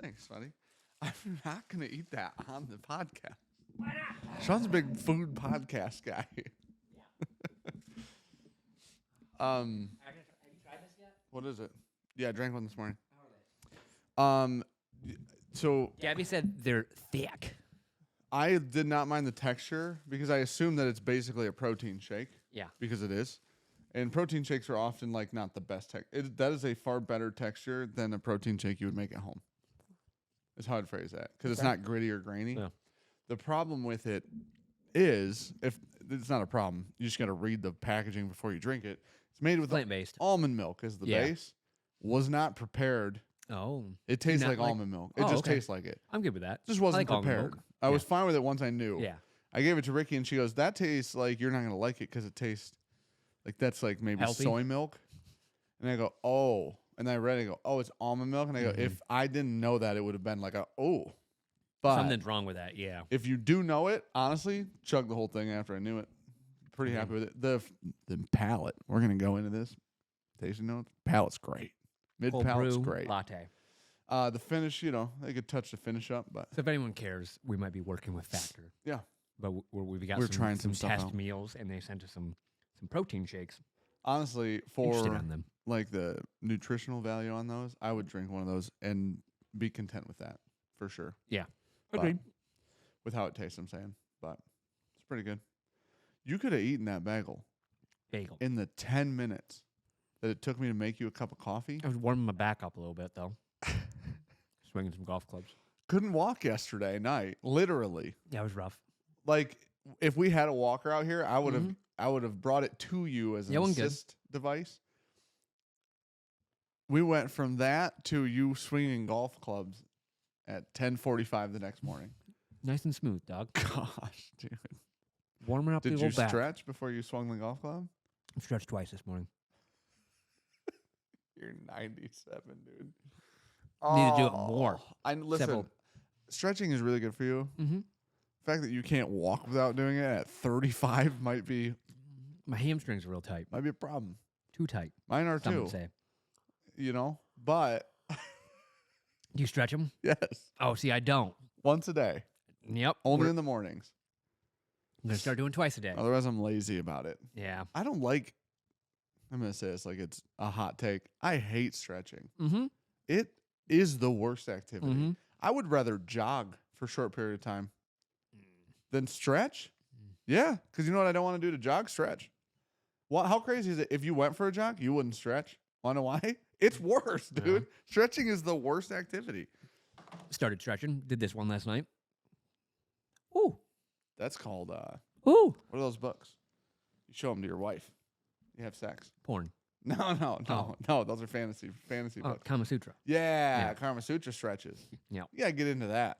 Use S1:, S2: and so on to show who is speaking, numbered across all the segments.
S1: Thanks, buddy. I'm not going to eat that on the podcast. Why not? Sean's a big food podcast guy.
S2: Have you tried this yet?
S1: What is it? Yeah, I drank one this morning.
S2: How are they?
S1: So
S2: Gabby said they're thick.
S1: I did not mind the texture because I assume that it's basically a protein shake.
S2: Yeah.
S1: Because it is. And protein shakes are often like not the best that is a far better texture than a protein shake you would make at home. Is how I'd phrase that. Because it's not gritty or grainy.
S2: Yeah.
S1: The problem with it is, if it's not a problem, you just got to read the packaging before you drink it. It's made with
S2: Plant-based.
S1: Almond milk as the base. Was not prepared.
S2: Oh.
S1: It tastes like almond milk. It just tastes like it.
S2: I'm good with that.
S1: Just wasn't
S2: I like almond
S1: prepared.
S2: milk.
S1: I was fine with it once I knew.
S2: Yeah.
S1: I gave it to Ricky and she goes, that tastes like you're not going to like it because it tastes like that's like maybe
S2: healthy?
S1: soy milk. And I go, oh. And I read it and go, oh, it's almond milk. And I go, if I didn't know that, it would have been like But
S2: something's wrong with that, yeah.
S1: if you do know it, honestly, chug the whole thing after I knew it. Pretty happy with it. The palate. We're going to go into this. Tasting notes. Palate's great. Mid-palate's great.
S2: Latte.
S1: The finish, they could touch the finish up, but
S2: So if anyone cares, we might be working with Factor.
S1: yeah.
S2: But we've got
S1: We're trying some stuff
S2: test
S1: out.
S2: meals, and they sent us some protein shakes.
S1: Honestly,
S2: Interested
S1: for
S2: on them.
S1: like the nutritional value on those, I would drink one of those and be content with that for sure.
S2: Yeah.
S1: But
S2: Agreed.
S1: with how it tastes, I'm saying, but it's pretty good. You could have eaten that bagel in the 10 minutes that it took me to make you a cup of coffee.
S2: I was warming my back up a little bit, though. Swinging some golf clubs.
S1: Couldn't walk yesterday night, literally.
S2: Yeah, it was rough.
S1: Like if we had a walker out here, I would have brought it to you as an assist device. We went from that to you swinging golf clubs at 10:45 the next morning.
S2: Nice and smooth, dog.
S1: Gosh, dude.
S2: Warming up the
S1: Did you
S2: old back.
S1: stretch before you swung the golf club?
S2: I stretched twice this morning.
S1: You're 97, dude.
S2: Need to do it more.
S1: Listen, stretching is really good for you.
S2: Mm-hmm.
S1: The fact that you can't walk without doing it at 35 might be
S2: My hamstrings are real tight.
S1: a problem.
S2: Too tight.
S1: Mine are
S2: Some
S1: too.
S2: would say.
S1: But
S2: Do you stretch them?
S1: yes,
S2: Oh, see, I don't.
S1: once a day,
S2: Yep.
S1: only in the mornings.
S2: I'm going to start doing twice a day.
S1: Otherwise, I'm lazy about it.
S2: Yeah.
S1: I don't like. I'm gonna say this like it's a hot take. I hate stretching.
S2: Mm-hmm.
S1: It is the worst activity.
S2: Mm-hmm.
S1: I would rather jog for a short period of time than stretch. Yeah, because you know what I don't want to do to jog? Stretch. Well, how crazy is it? If you went for a jog, you wouldn't stretch. Want to know why? It's worse, dude.
S2: Yeah.
S1: Stretching is the worst activity.
S2: Started stretching. Did this one last night. Ooh.
S1: That's called,
S2: Ooh.
S1: what are those books? You show them to your wife. You have sex.
S2: Porn.
S1: No. Those are fantasy
S2: Oh,
S1: books.
S2: Kama Sutra.
S1: Yeah, Karma Sutra stretches.
S2: Yeah.
S1: You gotta get into that.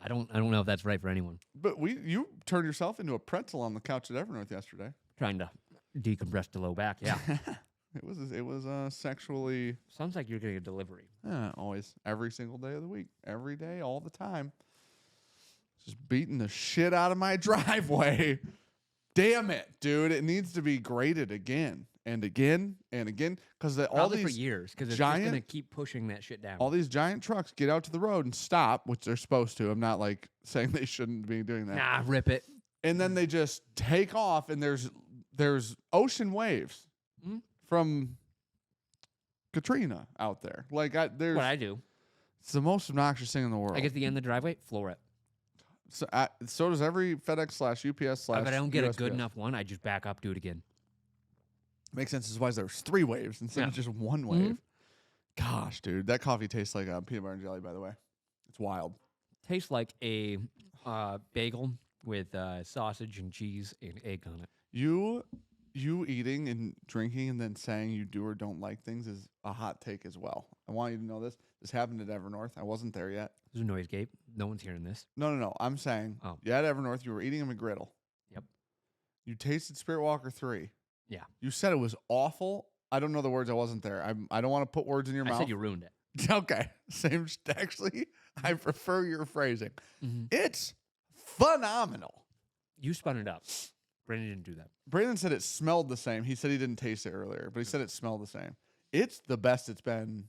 S2: I don't know if that's right for anyone.
S1: But you turned yourself into a pretzel on the couch at Evernorth yesterday.
S2: Trying to decompress the low back. Yeah.
S1: It was sexually
S2: Sounds like you're getting a delivery.
S1: always every single day of the week, every day, all the time. Just beating the shit out of my driveway. Damn it, dude! It needs to be graded again and again and again because all
S2: Probably
S1: these
S2: for years, because it's
S1: giant,
S2: just going to keep pushing that shit down.
S1: all these giant trucks get out to the road and stop, which they're supposed to. I'm not like saying they shouldn't be doing that.
S2: Nah, rip it.
S1: And then they just take off, and there's ocean waves from Katrina out there. Like there's
S2: What I do,
S1: it's the most obnoxious thing in the world.
S2: I get to the end of the driveway, floor it.
S1: So does every FedEx/UPS/
S2: If I don't get a
S1: USPS.
S2: good enough one, I just back up, do it again.
S1: Makes sense. This is why there's 3 waves instead of just one wave. Gosh, dude, that coffee tastes like peanut butter and jelly. By the way, it's wild.
S2: Tastes like a bagel with sausage and cheese and egg on it.
S1: You eating and drinking and then saying you do or don't like things is a hot take as well. I want you to know this. This happened at Evernorth. I wasn't there yet.
S2: There's a noise gate. No one's hearing this.
S1: No. I'm saying you at Evernorth. You were eating a McGriddle.
S2: Yep.
S1: You tasted Spirit Walker 3.
S2: Yeah.
S1: You said it was awful. I don't know the words. I wasn't there. I don't want to put words in your mouth.
S2: I said you ruined it.
S1: Okay. Same. Actually, I prefer your phrasing.
S2: Mm-hmm.
S1: It's phenomenal.
S2: You spun it up. Brandon didn't do that.
S1: Brandon said it smelled the same. He said he didn't taste it earlier, but he said it smelled the same. It's the best it's been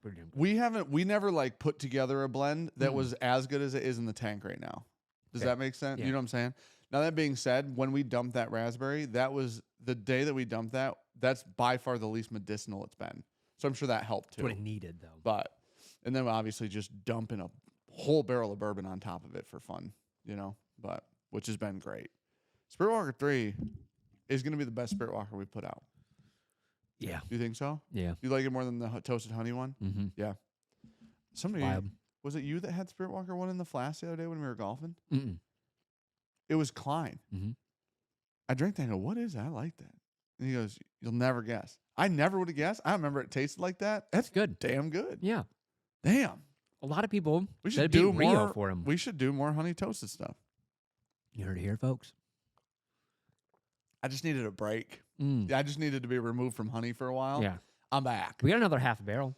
S2: Pretty damn good.
S1: We never like put together a blend that was as good as it is in the tank right now. Does that make sense?
S2: Yeah.
S1: You know what I'm saying? Now, that being said, when we dumped that raspberry, that was the day that we dumped that. That's by far the least medicinal it's been. So I'm sure that helped too.
S2: That's what it needed, though.
S1: But, and then obviously just dumping a whole barrel of bourbon on top of it for fun, you know, but which has been great. Spirit Walker 3 is going to be the best Spirit Walker we put out.
S2: Yeah.
S1: Do you think so?
S2: Yeah.
S1: You like it more than the toasted honey one?
S2: Mm-hmm.
S1: Yeah. Somebody,
S2: Wild.
S1: was it you that had Spirit Walker one in the flask the other day when we were golfing?
S2: Mm-mm.
S1: It was Klein.
S2: Mm-hmm.
S1: I drank that and I go, what is that? I like that. And he goes, you'll never guess. I never would have guessed. I remember it tasted like that. That's
S2: Good.
S1: damn good.
S2: Yeah.
S1: Damn.
S2: A lot of people
S1: We
S2: said
S1: should
S2: it'd be
S1: do
S2: Rio
S1: more
S2: for him.
S1: We should do more honey toasted stuff.
S2: You heard it here, folks.
S1: I just needed a break.
S2: Mm.
S1: I just needed to be removed from honey for a while.
S2: Yeah.
S1: I'm back.
S2: We got another half a barrel.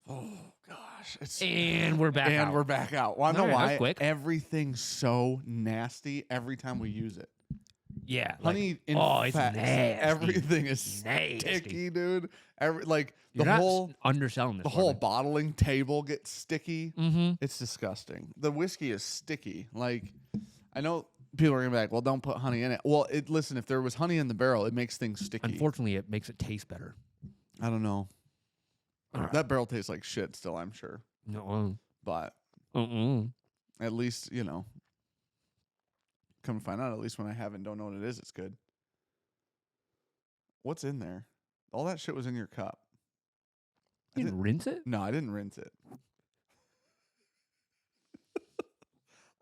S1: Oh gosh. It's
S2: And we're back out.
S1: we're back out. Well, I know
S2: All right, that was
S1: why.
S2: quick.
S1: Everything's so nasty every time we use it.
S2: Yeah.
S1: Honey
S2: it's
S1: infects.
S2: nasty.
S1: Everything is
S2: Nasty.
S1: sticky, dude.
S2: You're
S1: the
S2: not
S1: whole
S2: underselling this.
S1: the whole bottling table gets sticky.
S2: Mm-hmm.
S1: It's disgusting. The whiskey is sticky. Like, I know people are gonna be like, "Well, don't put honey in it." Well, listen, if there was honey in the barrel, it makes things sticky.
S2: Unfortunately, it makes it taste better.
S1: I don't know. That barrel tastes like shit still, I'm sure.
S2: No.
S1: But
S2: Uh-uh.
S1: at least, you know, come to find out, at least when I have it and don't know what it is, it's good. What's in there? All that shit was in your cup.
S2: You didn't rinse it?
S1: No, I didn't rinse it.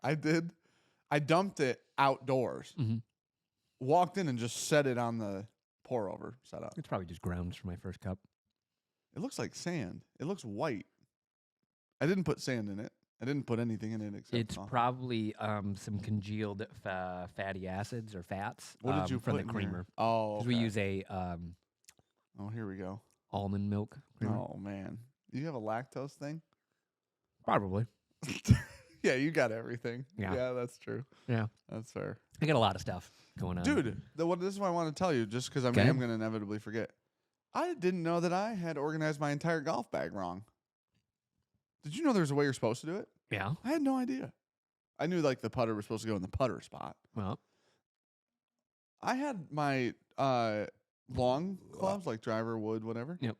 S1: I did. I dumped it outdoors.
S2: Mhm.
S1: Walked in and just set it on the pour over setup.
S2: It's probably just grounds for my first cup.
S1: It looks like sand. It looks white. I didn't put sand in it. I didn't put anything in it except
S2: It's probably some congealed fatty acids or fats.
S1: What did you
S2: from
S1: put
S2: the
S1: in
S2: creamer?
S1: here? Oh,
S2: Because we use a
S1: oh, here we go.
S2: almond milk creamer.
S1: Oh man, you have a lactose thing?
S2: Probably.
S1: Yeah, you got everything.
S2: Yeah.
S1: That's true.
S2: Yeah.
S1: That's fair.
S2: I got a lot of stuff going on.
S1: Dude, this is what I want to tell you, just because I
S2: Okay.
S1: am going to inevitably forget. I didn't know that I had organized my entire golf bag wrong. Did you know there's a way you're supposed to do it?
S2: Yeah.
S1: I had no idea. I knew like the putter was supposed to go in the putter spot.
S2: Well.
S1: I had my long clubs, like driver, wood, whatever.
S2: Yep.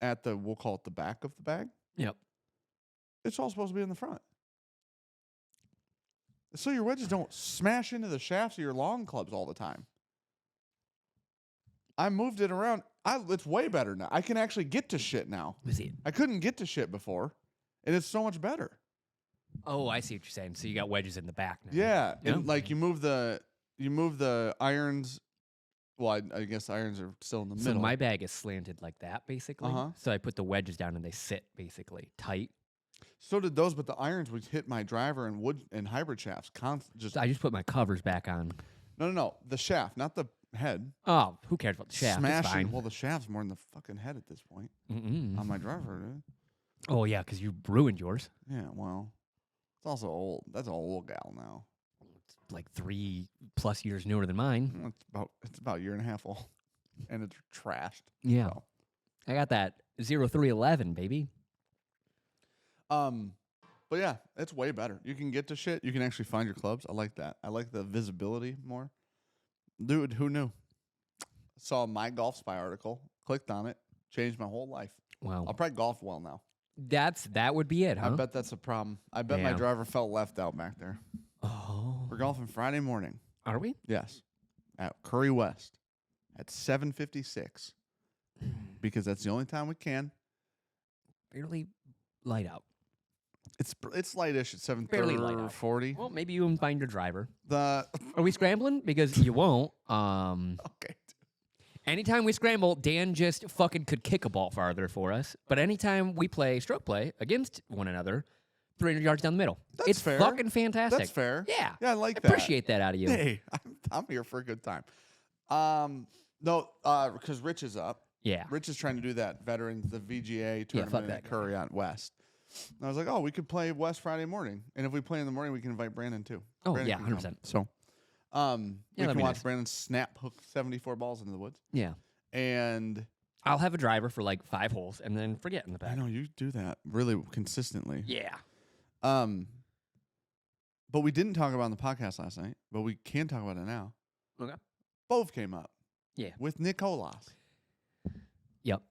S1: At we'll call it the back of the bag.
S2: Yep.
S1: It's all supposed to be in the front. So your wedges don't smash into the shafts of your long clubs all the time. I moved it around. It's way better now. I can actually get to shit now. I couldn't get to shit before, and it's so much better.
S2: Oh, I see what you're saying. So you got wedges in the back now.
S1: Yeah,
S2: Yep.
S1: and like you move the irons. Well, I guess the irons are still in the
S2: So
S1: middle.
S2: my bag is slanted like that, basically.
S1: Uh-huh.
S2: So I put the wedges down and they sit basically tight.
S1: So did those, but the irons would hit my driver and wood and hybrid shafts.
S2: So I just put my covers back on.
S1: No. The shaft, not the head.
S2: Oh, who cares about the shaft? It's
S1: Smashing.
S2: fine.
S1: Well, the shaft's more than the fucking head at this point.
S2: Mm-mm.
S1: On my driver, dude.
S2: Oh, yeah, because you ruined yours.
S1: Yeah, well, it's also old. That's an old gal now.
S2: It's like 3+ years newer than mine.
S1: It's about a year and a half old, and it's trashed.
S2: Yeah.
S1: So.
S2: I got that 0311, baby.
S1: But yeah, it's way better. You can get to shit. You can actually find your clubs. I like that. I like the visibility more. Dude, who knew? Saw my Golf Spy article, clicked on it, changed my whole life.
S2: Wow.
S1: I'll probably golf well now.
S2: That would be it, huh?
S1: I bet that's a problem. I bet my
S2: Yeah.
S1: driver felt left out back there.
S2: Oh.
S1: We're golfing Friday morning.
S2: Are we?
S1: Yes. At Curry West at 7:56 because that's the only time we can.
S2: Barely light out.
S1: It's lightish at
S2: Barely light
S1: 7:30
S2: out.
S1: 40.
S2: Well, maybe you can find your driver.
S1: The
S2: Are we scrambling? Because you won't.
S1: okay.
S2: Anytime we scramble, Dan just fucking could kick a ball farther for us. But anytime we play stroke play against one another, 300 yards down the middle.
S1: That's
S2: it's
S1: fair.
S2: fucking fantastic.
S1: That's fair.
S2: Yeah.
S1: Yeah, I like that.
S2: Appreciate that out of you.
S1: Hey, I'm here for a good time. No, because Rich is up.
S2: Yeah.
S1: Rich is trying to do that veterans, the VGA
S2: fuck
S1: tournament
S2: that
S1: at
S2: guy.
S1: Curry on West. And I was like, oh, we could play West Friday morning, and if we play in the morning, we can invite Brandon too.
S2: Oh,
S1: Brandon
S2: yeah,
S1: can come.
S2: 100%.
S1: So, we
S2: that'd
S1: can
S2: be
S1: watch
S2: nice.
S1: Brandon snap hook 74 balls into the woods.
S2: Yeah.
S1: And
S2: I'll have a driver for like 5 holes and then forget in the
S1: I
S2: back.
S1: know you do that really consistently.
S2: Yeah.
S1: But we didn't talk about it on the podcast last night, but we can talk about it now.
S2: Okay.
S1: Both came up.
S2: Yeah.
S1: With Nicolas.
S2: Yep.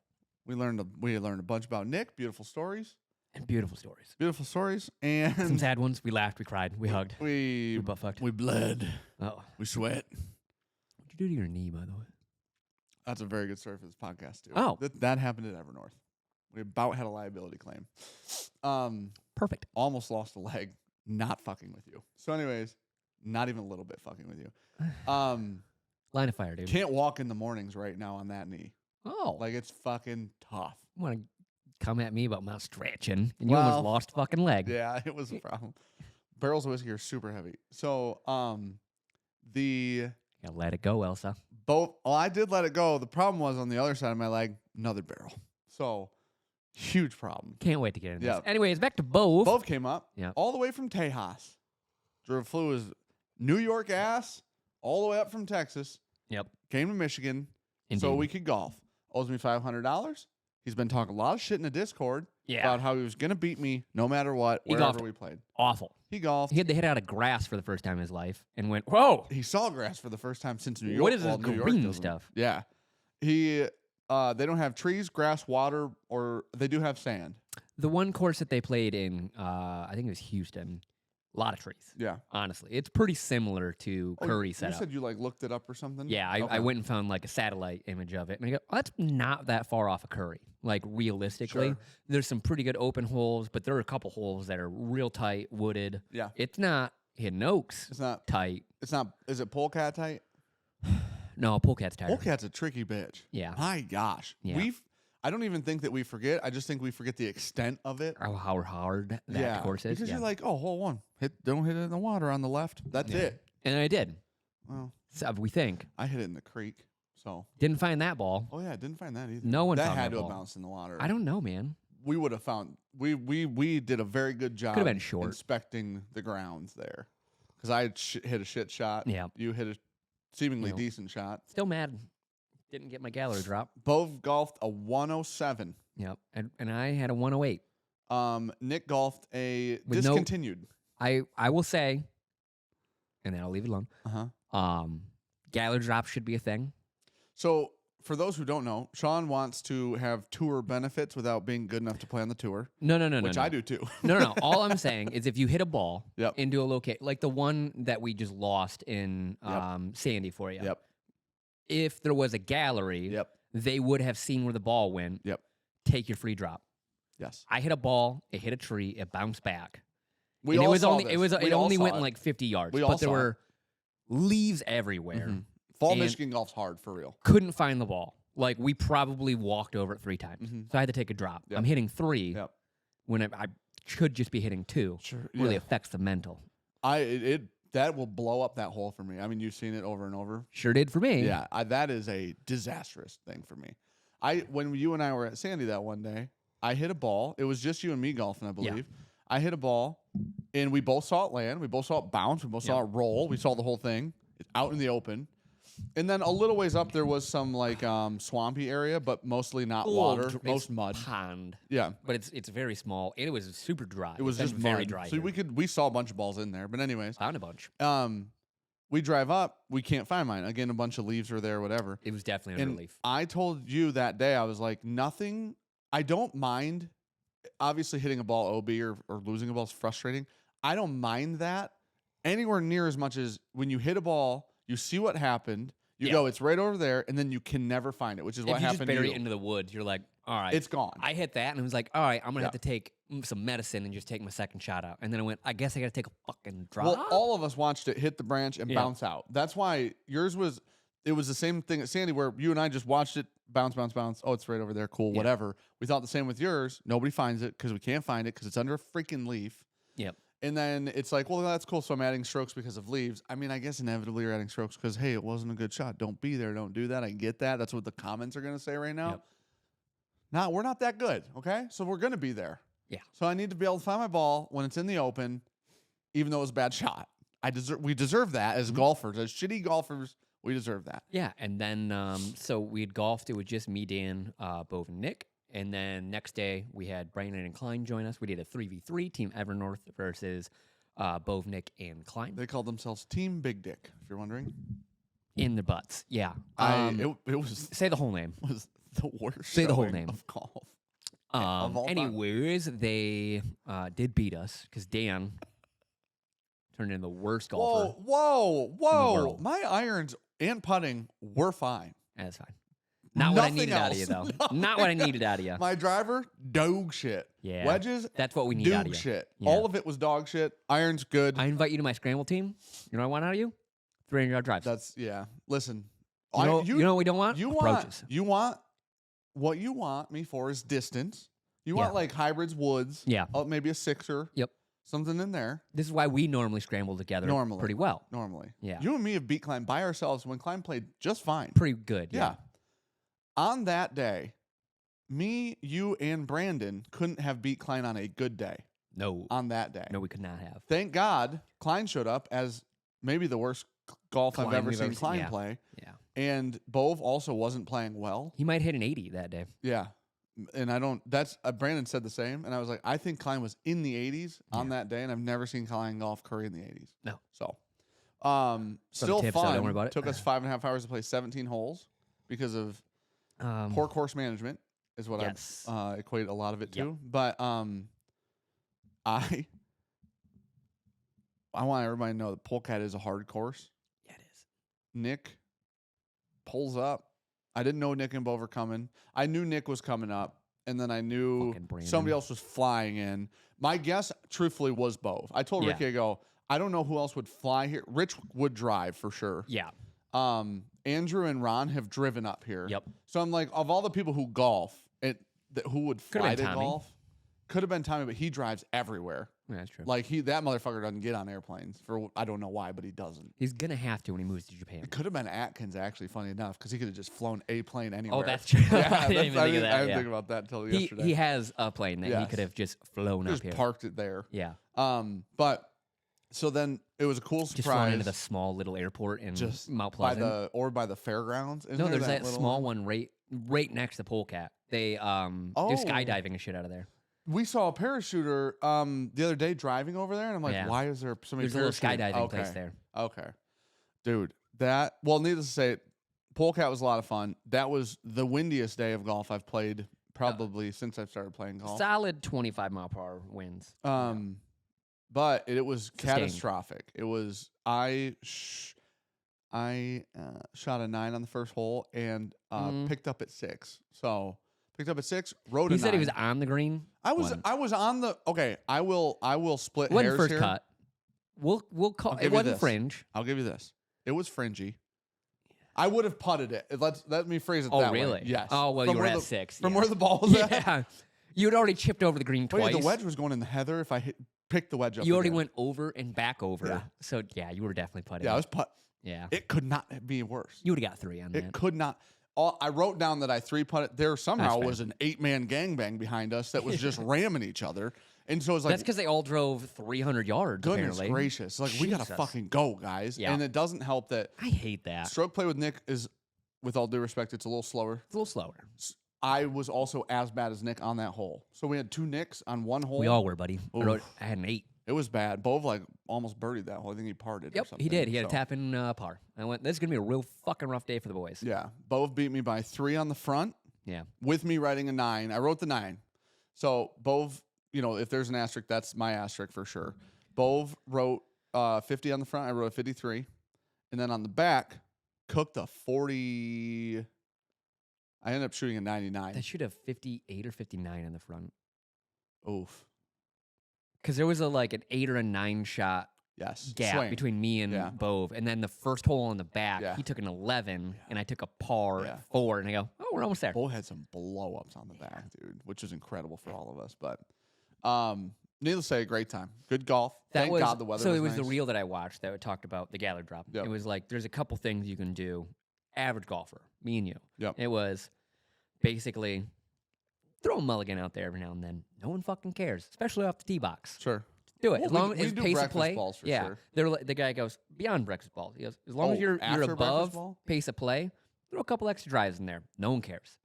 S1: We learned a bunch about Nick. Beautiful stories.
S2: And beautiful stories.
S1: Beautiful stories.
S2: Some
S1: And
S2: sad ones. We laughed. We cried. We hugged.
S1: we
S2: We butt fucked.
S1: we bled.
S2: Oh.
S1: We sweat.
S2: What'd you do to your knee, by the way?
S1: That's a very good story for this podcast, too.
S2: Oh.
S1: That happened at Evernorth. We about had a liability claim.
S2: Perfect.
S1: Almost lost a leg. Not fucking with you. So anyways, not even a little bit fucking with you.
S2: Line of fire, dude.
S1: Can't walk in the mornings right now on that knee.
S2: Oh.
S1: Like, it's fucking tough.
S2: You want to come at me about not stretching, and you
S1: Well,
S2: almost lost a fucking leg.
S1: Yeah, it was a problem. Barrels of whiskey are super heavy. So, the
S2: Gotta let it go, Elsa.
S1: both. Well, I did let it go. The problem was on the other side of my leg, another barrel. So, huge problem.
S2: Can't wait to get into
S1: Yeah.
S2: this. Anyways, back to Bove.
S1: Both came up.
S2: Yeah.
S1: All the way from Tejas. Flew his New York ass all the way up from Texas.
S2: Yep.
S1: Came to Michigan so
S2: Indeed.
S1: we could golf. Owes me $500. He's been talking a lot of shit in the Discord
S2: Yeah.
S1: about how he was gonna beat me no matter what,
S2: He
S1: wherever
S2: golfed.
S1: we played.
S2: Awful.
S1: He golfed.
S2: He had to hit out of grass for the first time in his life and went, whoa.
S1: He saw grass for the first time since New York.
S2: What is
S1: well,
S2: this
S1: New York
S2: green
S1: doesn't.
S2: stuff?
S1: Yeah. He they don't have trees, grass, water, or they do have sand.
S2: The one course that they played in, I think it was Houston, a lot of trees.
S1: Yeah.
S2: Honestly, it's pretty similar to Curry
S1: You
S2: setup.
S1: said you like looked it up or something?
S2: Yeah, I
S1: Okay.
S2: went and found like a satellite image of it, and I go, oh, that's not that far off of Curry. Like realistically,
S1: Sure.
S2: there's some pretty good open holes, but there are a couple holes that are real tight, wooded.
S1: Yeah.
S2: It's not Hidden Oaks
S1: It's not.
S2: tight.
S1: It's not. Is it polecat tight?
S2: No, Polecat's tighter.
S1: Polecat's a tricky bitch.
S2: Yeah.
S1: My gosh.
S2: Yeah.
S1: I don't even think that we forget. I just think we forget the extent of it.
S2: How hard that course is.
S1: Because
S2: yeah.
S1: you're like, oh, hole one. Don't hit it in the water on the left. That's
S2: Yeah.
S1: it.
S2: And I did.
S1: Well,
S2: So we think.
S1: I hit it in the creek. So.
S2: Didn't find that ball.
S1: Oh yeah, I didn't find that either.
S2: No one
S1: that
S2: found
S1: had
S2: that
S1: to
S2: ball.
S1: have bounced in the water.
S2: I don't know, man.
S1: We would have found. We did a very good job.
S2: Could've been short.
S1: Inspecting the grounds there, because I hit a shit shot.
S2: Yeah.
S1: You hit a seemingly
S2: You know.
S1: decent shot.
S2: Still mad. Didn't get my gallery drop.
S1: Both golfed a 107.
S2: Yep. And I had a 108.
S1: Nick golfed a
S2: With no-
S1: discontinued.
S2: I will say, and then I'll leave it alone. Gallery drop should be a thing.
S1: So for those who don't know, Sean wants to have tour benefits without being good enough to play on the tour,
S2: No,
S1: which
S2: no.
S1: I do too.
S2: No. All I'm saying is if you hit a ball
S1: Yep.
S2: into a location, like the one that we just lost in
S1: Yep.
S2: Sandy for you.
S1: Yep.
S2: If there was a gallery,
S1: Yep.
S2: they would have seen where the ball went.
S1: Yep.
S2: Take your free drop.
S1: Yes.
S2: I hit a ball, it hit a tree, it bounced back.
S1: We
S2: and
S1: all
S2: it was
S1: saw
S2: only
S1: this.
S2: it
S1: We all
S2: only
S1: saw
S2: went
S1: it.
S2: like 50 yards.
S1: We all
S2: But there
S1: saw it.
S2: were leaves everywhere.
S1: Mhm. Fall
S2: And-
S1: Michigan golf's hard for real.
S2: Couldn't find the ball. Like we probably walked over it 3 times.
S1: Mhm.
S2: So I had to take a drop.
S1: Yep.
S2: I'm hitting 3
S1: Yep.
S2: when I should just be hitting 2.
S1: Sure.
S2: Really
S1: Yeah.
S2: affects the mental.
S1: That will blow up that hole for me. I mean, you've seen it over and over.
S2: Sure did for me.
S1: Yeah, that is a disastrous thing for me. When you and I were at Sandy that one day, I hit a ball. It was just you and me golfing, I believe. I hit a ball, and we both saw it land. We both saw it bounce. We both saw it roll. We saw the whole thing out in the open. And then a little ways up, there was some like swampy area, but mostly not water, most mud.
S2: Pond.
S1: Yeah,
S2: But it's very small. And it was super dry.
S1: it was
S2: It's
S1: just
S2: been very
S1: mud.
S2: dry.
S1: So
S2: here.
S1: we saw a bunch of balls in there. But anyways,
S2: Found a bunch.
S1: we drive up. We can't find mine. Again, a bunch of leaves are there, whatever.
S2: It was definitely
S1: And
S2: under relief.
S1: I told you that day, I was like, nothing. I don't mind. Obviously, hitting a ball OB or losing a ball is frustrating. I don't mind that anywhere near as much as when you hit a ball, you see what happened, you go, it's right over there, and then you can never find it, which is what
S2: If you
S1: happened
S2: just
S1: to
S2: bury
S1: you.
S2: it into the woods, you're like, all right.
S1: It's gone.
S2: I hit that and I was like, all right, I'm going to
S1: Yeah.
S2: have to take some medicine and just take my second shot out. And then I went, I guess I got to take a fucking drop.
S1: Well, all of us watched it hit the branch and
S2: Yeah.
S1: bounce out. That's why yours was. It was the same thing at Sandy, where you and I just watched it bounce, bounce, bounce. Oh, it's right over there. Cool,
S2: Yeah.
S1: whatever. We thought the same with yours. Nobody finds it because we can't find it because it's under a freaking leaf.
S2: Yep.
S1: And then it's like, well, that's cool. So I'm adding strokes because of leaves. I mean, I guess inevitably you're adding strokes because, hey, it wasn't a good shot. Don't be there. Don't do that. I get that. That's what the comments are going to say right now.
S2: Yep.
S1: No, we're not that good. Okay. So we're going to be there.
S2: Yeah.
S1: So I need to be able to find my ball when it's in the open, even though it was a bad shot. We deserve that as golfers. As shitty golfers, We deserve that.
S2: Yeah, and then so we had golfed. It was just me, Dan, Bove, and Nick. And then next day we had Brandon and Klein join us. We did a 3v3, Team Evernorth versus Bove, Nick, and Klein.
S1: They called themselves Team Big Dick, if you're wondering.
S2: In the butts, yeah.
S1: It was
S2: Say the whole name.
S1: was the worst
S2: Say the whole
S1: showing
S2: name.
S1: of golf. Of all time.
S2: Anyways, they did beat us because Dan turned into the worst golfer.
S1: Whoa.
S2: world.
S1: My irons and putting were fine.
S2: That's fine. Not what I
S1: Nothing
S2: needed out of you,
S1: else.
S2: though. Not what I needed out of you.
S1: My driver, dog shit.
S2: Yeah.
S1: Wedges,
S2: That's what we need out of
S1: dog
S2: you.
S1: shit.
S2: Yeah.
S1: All of it was dog shit. Irons, good.
S2: I invite you to my Scramble team. You know what I want out of you? 300-yard drives.
S1: That's, yeah. Listen.
S2: You know what we don't want?
S1: You
S2: Approaches.
S1: What you want me for is distance. You
S2: Yeah.
S1: want like hybrids, woods.
S2: Yeah.
S1: Maybe a sixer.
S2: Yep.
S1: Something in there.
S2: This is why we normally scramble together
S1: Normally.
S2: pretty well.
S1: Normally.
S2: Yeah.
S1: You and me have beat Klein by ourselves when Klein played just fine.
S2: Pretty good.
S1: Yeah. On that day, me, you, and Brandon couldn't have beat Klein on a good day.
S2: No.
S1: On that day.
S2: No, we could not have.
S1: Thank God Klein showed up as maybe the worst golf I've
S2: Klein
S1: ever
S2: we've
S1: seen
S2: ever seen,
S1: Klein
S2: yeah.
S1: play.
S2: Yeah.
S1: And Bove also wasn't playing well.
S2: He might hit an 80 that day.
S1: Yeah. And I don't, that's, Brandon said the same. And I was like, I think Klein was in the 80s on that day. And I've never seen Klein golf Curry in the 80s.
S2: No.
S1: So, still
S2: tips, so
S1: fun.
S2: don't worry about it.
S1: Took us 5.5 hours to play 17 holes because of poor course management is what
S2: yes.
S1: I equate a lot of it to.
S2: Yep.
S1: But I want everybody to know that Polecat is a hard course.
S2: Yeah, it is.
S1: Nick pulls up. I didn't know Nick and Bo were coming. I knew Nick was coming up, and then I knew somebody else was flying in. My guess, truthfully, was Bo. I told Ricky, I go, I don't know who else would fly here. Rich would drive for sure.
S2: Yeah.
S1: Andrew and Ron have driven up here.
S2: Yep.
S1: So I'm like, of all the people who golf, who would fly to
S2: Tommy.
S1: golf, could have been Tommy, but he drives everywhere.
S2: Yeah, that's true.
S1: Like that motherfucker doesn't get on airplanes for I don't know why, but he doesn't.
S2: He's going to have to when he moves to Japan.
S1: It could have been Atkins, actually, funny enough, because he could have just flown a plane anywhere.
S2: Oh, that's true.
S1: Yeah,
S2: I didn't even think of that.
S1: I didn't think about that until yesterday.
S2: He has a plane that he
S1: Yes.
S2: could have just flown
S1: just
S2: up here.
S1: parked it there.
S2: Yeah.
S1: But so then it was a cool
S2: Just
S1: surprise.
S2: flown into the small little airport in
S1: just
S2: Mount
S1: by
S2: Pleasant.
S1: by the fairgrounds. Isn't
S2: No,
S1: there
S2: there's that
S1: little
S2: small one right next to Polecat. They do skydiving and shit out of there.
S1: We saw a parachuter the other day driving over there, and I'm like,
S2: Yeah.
S1: why is there so many
S2: There's a little
S1: parachuting?
S2: skydiving place there.
S1: Okay. Dude, needless to say, Polecat was a lot of fun. That was the windiest day of golf I've played probably since I've started playing golf.
S2: Solid 25-mile-per-hour winds.
S1: But it was
S2: Sustained.
S1: catastrophic. It was, I shot a 9 on the first hole and picked up at 6. So picked up at 6, rode a 9.
S2: You said he was on the green.
S1: I was on the, okay, I will split
S2: Wasn't
S1: hairs
S2: first
S1: here.
S2: cut. We'll call
S1: I'll
S2: it.
S1: give you
S2: Wasn't
S1: this.
S2: fringe.
S1: I'll give you this. It was fringy. I would have putted it. Let me phrase it
S2: Oh,
S1: that
S2: really?
S1: way. Yes.
S2: Oh, well,
S1: From
S2: you were
S1: where
S2: at
S1: the-
S2: 6.
S1: From
S2: yeah.
S1: where the ball was at.
S2: Yeah. You had already chipped over the green
S1: Oh, yeah,
S2: twice.
S1: the wedge was going in the heather if I picked the wedge up.
S2: You already
S1: again.
S2: went over and back over.
S1: Yeah.
S2: So, yeah, you were definitely putting.
S1: Yeah, I was putt.
S2: Yeah.
S1: It could not be worse.
S2: You would have got 3 on
S1: It
S2: that.
S1: could not. I wrote down that I 3-putted. There somehow
S2: That's fair.
S1: was an 8-man gangbang behind us that was just ramming each other. And so it was like,
S2: That's because they all drove 300 yards,
S1: goodness
S2: apparently.
S1: gracious. Like, we got to
S2: Jesus.
S1: fucking go, guys.
S2: Yeah.
S1: And it doesn't help that
S2: I hate that.
S1: stroke play with Nick is, with all due respect, it's a little slower.
S2: It's a little slower.
S1: I was also as bad as Nick on that hole. So we had 2 Nicks on one hole.
S2: We all were, buddy.
S1: Oof.
S2: I had an 8.
S1: It was bad. Bove like almost birdied that hole. I think he parted or
S2: Yep,
S1: something.
S2: he did. He had a
S1: So,
S2: tap in par. I went, this is going to be a real fucking rough day for the boys.
S1: Yeah. Bove beat me by 3 on the front
S2: Yeah.
S1: with me writing a 9. I wrote the 9. So Bove, if there's an asterisk, that's my asterisk for sure. Bove wrote 50 on the front. I wrote a 53. And then on the back, cooked a 40. I ended up shooting a 99.
S2: That should have 58 or 59 in the front.
S1: Oof.
S2: Because there was an 8 or a 9 shot
S1: Yes.
S2: gap
S1: Swing.
S2: between me and
S1: Yeah.
S2: Bove. And then the first hole on the back,
S1: Yeah.
S2: he took an 11, and I took a par
S1: Yeah.
S2: at 4. And I go, oh, we're almost there.
S1: Bove had some blow-ups on the back, dude, which is incredible for all of us. But needless to say, a great time. Good golf. Thank God the weather
S2: so
S1: was
S2: it was the
S1: nice.
S2: reel that I watched that talked about the gather drop.
S1: Yep.
S2: It was like there's a couple things you can do. Average golfer, me and you.
S1: Yep.
S2: It was basically throw a mulligan out there every now and then. No one fucking cares, especially off the tee box.
S1: Sure.
S2: Do it.
S1: Well,
S2: As long
S1: we
S2: as
S1: do
S2: pace of
S1: breakfast
S2: play.
S1: balls for
S2: yeah.
S1: sure.
S2: The guy goes beyond breakfast balls. He goes, as long as
S1: Oh,
S2: you're
S1: after breakfast
S2: above
S1: ball?
S2: pace of play, throw a couple extra drives in there. No one cares.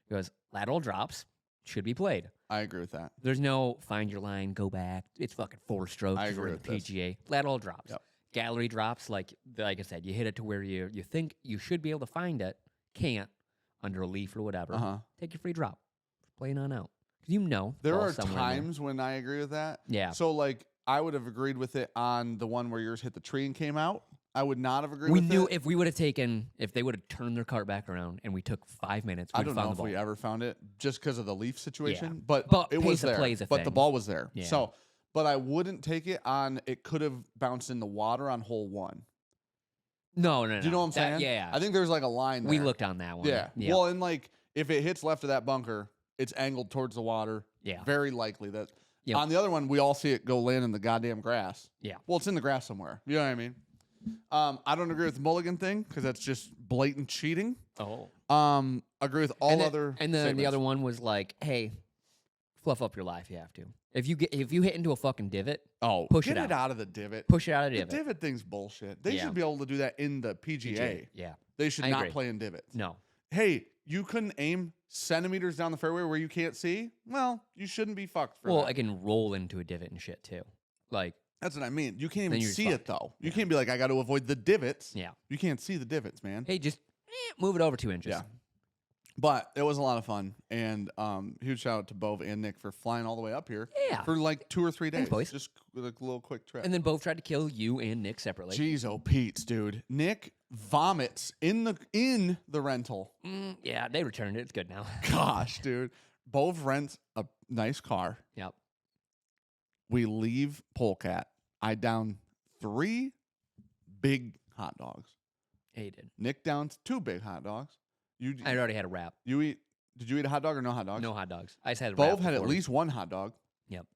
S2: He goes, lateral drops should be played.
S1: I agree with that.
S2: There's no find your line, go back. It's fucking 4 strokes.
S1: I
S2: We're
S1: agree
S2: in
S1: with
S2: the
S1: this.
S2: PGA. Lateral drops.
S1: Yep.
S2: Gallery drops, like I said, you hit it to where you think you should be able to find it, can't, under a leaf or whatever.
S1: Uh-huh.
S2: Take your free drop. Playing on out. You know.
S1: There
S2: ball's
S1: are
S2: somewhere in there.
S1: times when I agree with that.
S2: Yeah.
S1: So, like, I would have agreed with it on the one where yours hit the tree and came out. I would not have agreed
S2: We
S1: with
S2: knew
S1: it.
S2: if we would have if they would have turned their cart back around and we took 5 minutes,
S1: I
S2: we'd
S1: don't
S2: found
S1: know
S2: the
S1: if
S2: ball.
S1: we ever found it just because of the leaf situation,
S2: Yeah.
S1: but
S2: But
S1: it
S2: pace
S1: was
S2: of
S1: there.
S2: play's a
S1: But the
S2: thing.
S1: ball was there.
S2: Yeah.
S1: So, but I wouldn't take it on. It could have bounced in the water on hole 1.
S2: No.
S1: Do you know what I'm saying?
S2: Yeah.
S1: I think there's like a line there.
S2: we looked on that one.
S1: Yeah.
S2: Yeah.
S1: Well, and like if it hits left of that bunker, it's angled towards the water.
S2: Yeah.
S1: Very likely that.
S2: Yep.
S1: On the other one, we all see it go land in the goddamn grass.
S2: Yeah.
S1: Well, it's in the grass somewhere. You know what I mean? I don't agree with the mulligan thing because that's just blatant cheating.
S2: Oh.
S1: Agree with all
S2: and then,
S1: other.
S2: And then the
S1: statements.
S2: other one was like, hey, fluff up your life. You have to. If you hit into a fucking divot,
S1: Push
S2: it
S1: it
S2: out.
S1: out of the divot.
S2: push it out of the
S1: The
S2: divot.
S1: divot thing's bullshit. They
S2: Yeah.
S1: should be able to do that in the PGA.
S2: Yeah.
S1: They should
S2: I
S1: not
S2: agree.
S1: play in divots.
S2: No.
S1: Hey, you couldn't aim centimeters down the fairway where you can't see? Well, you shouldn't be fucked for
S2: Well,
S1: that.
S2: I can roll into a divot and shit too. Like,
S1: That's what I mean. You can't
S2: Then
S1: even
S2: you're
S1: see it
S2: fucked.
S1: though. You
S2: Yeah.
S1: can't be like, I got to avoid the divots.
S2: yeah.
S1: You can't see the divots, man.
S2: Hey, just move it over 2 inches.
S1: Yeah. But it was a lot of fun. And huge shout out to Bove and Nick for flying all the way up here
S2: Yeah.
S1: for like 2 or 3 days.
S2: Thanks, boys.
S1: Just with a little quick trip.
S2: And then both tried to kill you and Nick separately.
S1: Jeez, oh Pete's, dude. Nick vomits in the rental.
S2: Yeah, they returned it. It's good now.
S1: Gosh, dude. Bove rents a nice car.
S2: Yep.
S1: We leave Polecat. I down 3 big hot dogs.
S2: Yeah, you did.
S1: Nick downs 2 big hot dogs.
S2: I already had a wrap.
S1: You eat? Did you eat a hot dog or no hot dogs?
S2: No hot dogs. I just had a
S1: Bove
S2: wrap
S1: had at
S2: before.
S1: least 1 hot dog.
S2: Yep.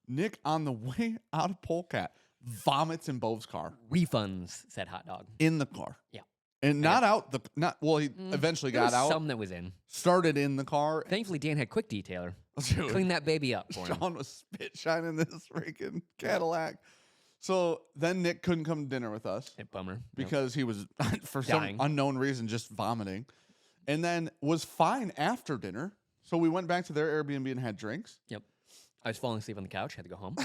S1: Nick on the way out of Polecat vomits in Bove's car.
S2: Refunds said hot dog.
S1: In the car.
S2: Yeah.
S1: And not out the he eventually
S2: There
S1: got
S2: was
S1: out.
S2: some that was in.
S1: Started in the car.
S2: Thankfully, Dan had quick detailer.
S1: Dude,
S2: Clean that baby up for him.
S1: Sean was spit shining this freaking Cadillac. So then Nick couldn't come to dinner with us
S2: Bummer. Yep.
S1: because he was, for
S2: Dying.
S1: some unknown reason, just vomiting. And then was fine after dinner. So we went back to their Airbnb and had drinks.
S2: Yep. I was falling asleep on the couch. Had to go home.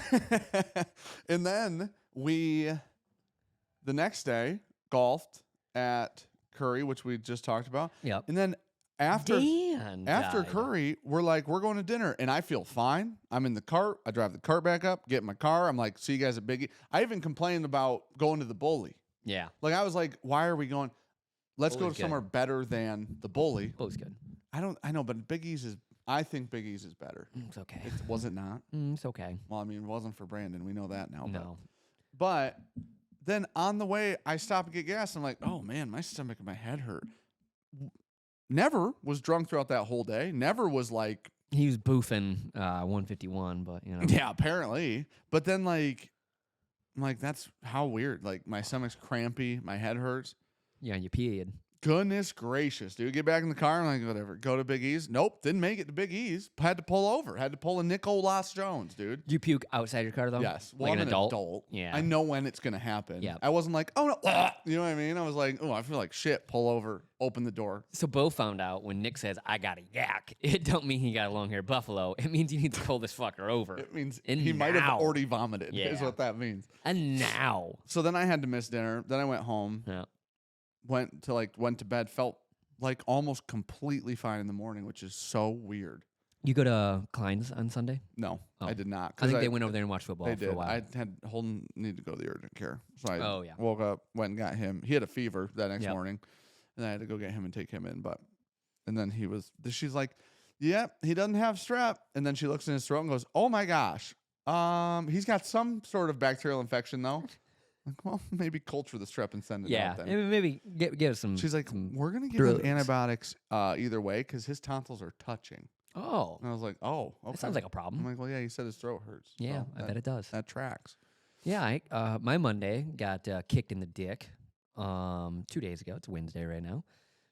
S1: And then the next day, golfed at Curry, which we just talked about.
S2: Yep.
S1: And then after
S2: Dan died.
S1: Curry, we're like, we're going to dinner. And I feel fine. I'm in the cart. I drive the cart back up, get in my car. I'm like, see you guys at Biggie. I even complained about going to the Bully.
S2: Yeah.
S1: Like, I was like, why are we going? Let's go
S2: Bully's
S1: to somewhere better than the Bully.
S2: Bully's good.
S1: I know, but Biggie's is, I think Biggie's is better.
S2: It's okay.
S1: Was it not?
S2: It's okay.
S1: Well, I mean, it wasn't for Brandon. We know that now.
S2: No.
S1: But then on the way, I stop and get gas. I'm like, oh man, my stomach and my head hurt. Never was drunk throughout that whole day. Never was like,
S2: He was boofing 151, but you know.
S1: yeah, apparently. But then like, I'm like, that's how weird. Like my stomach's crampy, my head hurts.
S2: Yeah, you peed.
S1: Goodness gracious, dude. Get back in the car. I'm like, whatever. Go to Big E's. Nope. Didn't make it to Big E's. Had to pull over. Had to pull a Nicolas Jones, dude.
S2: Do you puke outside your car though?
S1: Yes.
S2: Like
S1: Well,
S2: an
S1: I'm
S2: adult? Yeah.
S1: I know when it's going to happen.
S2: Yeah.
S1: I wasn't like, oh, no. You know what I mean? I was like, oh, I feel like shit. Pull over. Open the door.
S2: So Bo found out when Nick says, I got a yak, it don't mean he got a long haired buffalo. It means you need to pull this fucker over.
S1: It means
S2: And
S1: he might have
S2: now.
S1: already vomited, is
S2: Yeah.
S1: what that means.
S2: And now.
S1: So then I had to miss dinner. Then I went home,
S2: Yeah.
S1: went to bed, felt like almost completely fine in the morning, which is so weird.
S2: You go to Klein's on Sunday?
S1: No,
S2: Oh.
S1: I did not.
S2: I think they went over there and watched football
S1: They
S2: for
S1: did.
S2: a while.
S1: I had Holden need to go to the urgent care. So I
S2: Oh, yeah.
S1: woke up, went and got him. He had a fever that next
S2: Yep.
S1: morning. And I had to go get him and take him in. And then she's like, yep, he doesn't have strep. And then she looks in his throat and goes, oh my gosh. He's got some sort of bacterial infection though. Like, well, maybe culture the strep and send it
S2: yeah.
S1: out then.
S2: And maybe give us some.
S1: She's like,
S2: some
S1: we're going to give him
S2: drugs.
S1: antibiotics either way because his tonsils are touching.
S2: Oh.
S1: And I was like, oh, okay.
S2: That sounds like a
S1: I'm
S2: problem.
S1: like, well, yeah, he said his throat hurts.
S2: Yeah,
S1: So
S2: I bet it does.
S1: That tracks.
S2: Yeah, my Monday got kicked in the dick 2 days ago. It's Wednesday right now.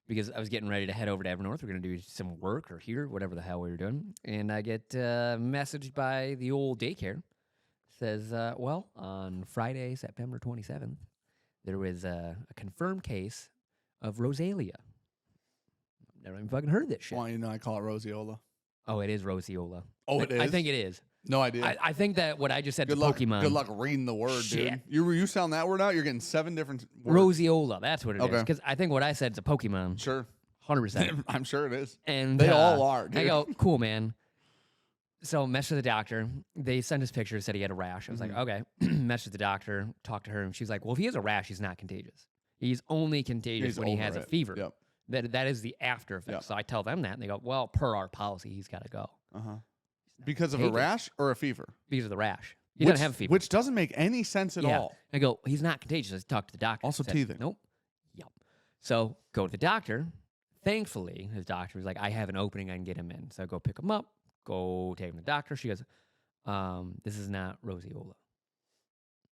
S2: Because I was getting ready to head over to Evernorth. We're going to do some work or here, whatever the hell we were doing. And I get messaged by the old daycare says, well, on Friday, September 27th, there was a confirmed case of Rosalia. Never even fucking heard that shit.
S1: Well, you know, I call it Roseola.
S2: Oh, it is Roseola.
S1: Oh, it is?
S2: I think it is.
S1: No idea.
S2: I think that what I just said
S1: Good
S2: is
S1: luck.
S2: Pokemon.
S1: Good luck reading the word,
S2: Shit.
S1: dude. You sound that word out, you're getting 7 different words.
S2: Roseola, that's what it is.
S1: Okay.
S2: Because I think what I said is a Pokemon.
S1: Sure.
S2: 100%.
S1: I'm sure it is.
S2: And
S1: They all are, dude.
S2: I go, cool, man. So messaged the doctor. They sent us pictures, said he had a rash. I was like, okay. Messaged the doctor, talked to her, and she was like, well, if he has a rash, he's not contagious. He's only contagious
S1: He's
S2: when he
S1: over
S2: has a
S1: it.
S2: fever.
S1: Yep.
S2: That is the after effect.
S1: Yep.
S2: So I tell them that, and they go, well, per our policy, he's got to go.
S1: Uh-huh. Because of a
S2: contagious.
S1: rash or a fever?
S2: Because of the rash. He doesn't have a fever.
S1: Which doesn't make any sense at all.
S2: I go, he's not contagious. I talked to the doctor.
S1: Also
S2: Said,
S1: teething.
S2: Nope. Yep. So go to the doctor. Thankfully, his doctor was like, I have an opening. I can get him in. So I go pick him up, go take him to the doctor. She goes, this is not Roseola.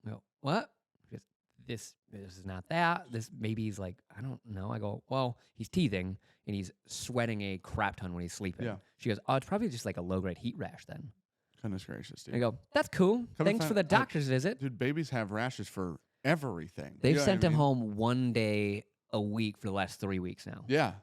S2: I go, what? She goes, this is not that. This maybe he's like, I don't know. I go, well, he's teething and he's sweating a crap ton when he's sleeping.
S1: Yeah.
S2: She goes, oh, it's probably just like a low-grade heat rash then.
S1: Goodness gracious, dude.
S2: I go, that's cool.
S1: Come to
S2: Thanks for
S1: find-
S2: the doctor's visit.
S1: Dude, babies have rashes for everything.
S2: They've
S1: You know
S2: sent
S1: what I
S2: him
S1: mean?
S2: home one day a week for the last 3 weeks now.
S1: Yeah.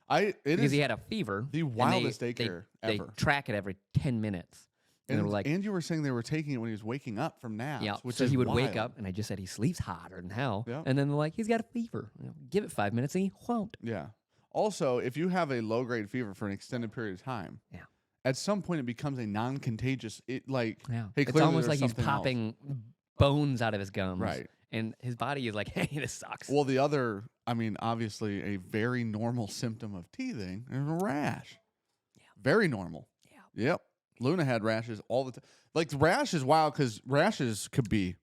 S1: It
S2: Because
S1: is
S2: he had a fever.
S1: the
S2: and
S1: wildest
S2: they
S1: daycare
S2: They
S1: ever.
S2: track it every 10 minutes. And they were like,
S1: and you were saying they were taking it when he was waking up from naps.
S2: yeah.
S1: Which
S2: So
S1: is
S2: he would wake
S1: wild.
S2: up, and I just said he sleeps hotter than hell.
S1: Yeah.
S2: And then they're like, he's got a fever. You know, give it 5 minutes, and he won't.
S1: Yeah. Also, if you have a low grade fever for an extended period of time,
S2: Yeah.
S1: at some point it becomes a non-contagious. It like
S2: Yeah.
S1: hey,
S2: It's
S1: clearly
S2: almost
S1: there's
S2: like he's
S1: something else.
S2: popping bones out of his gums.
S1: Right.
S2: And his body is like, hey, this sucks.
S1: Well, the other, I mean, obviously a very normal symptom of teething is a rash.
S2: Yeah.
S1: Very normal.
S2: Yeah.
S1: Yep. Luna had rashes all the time. Like the rash is wild because rashes could be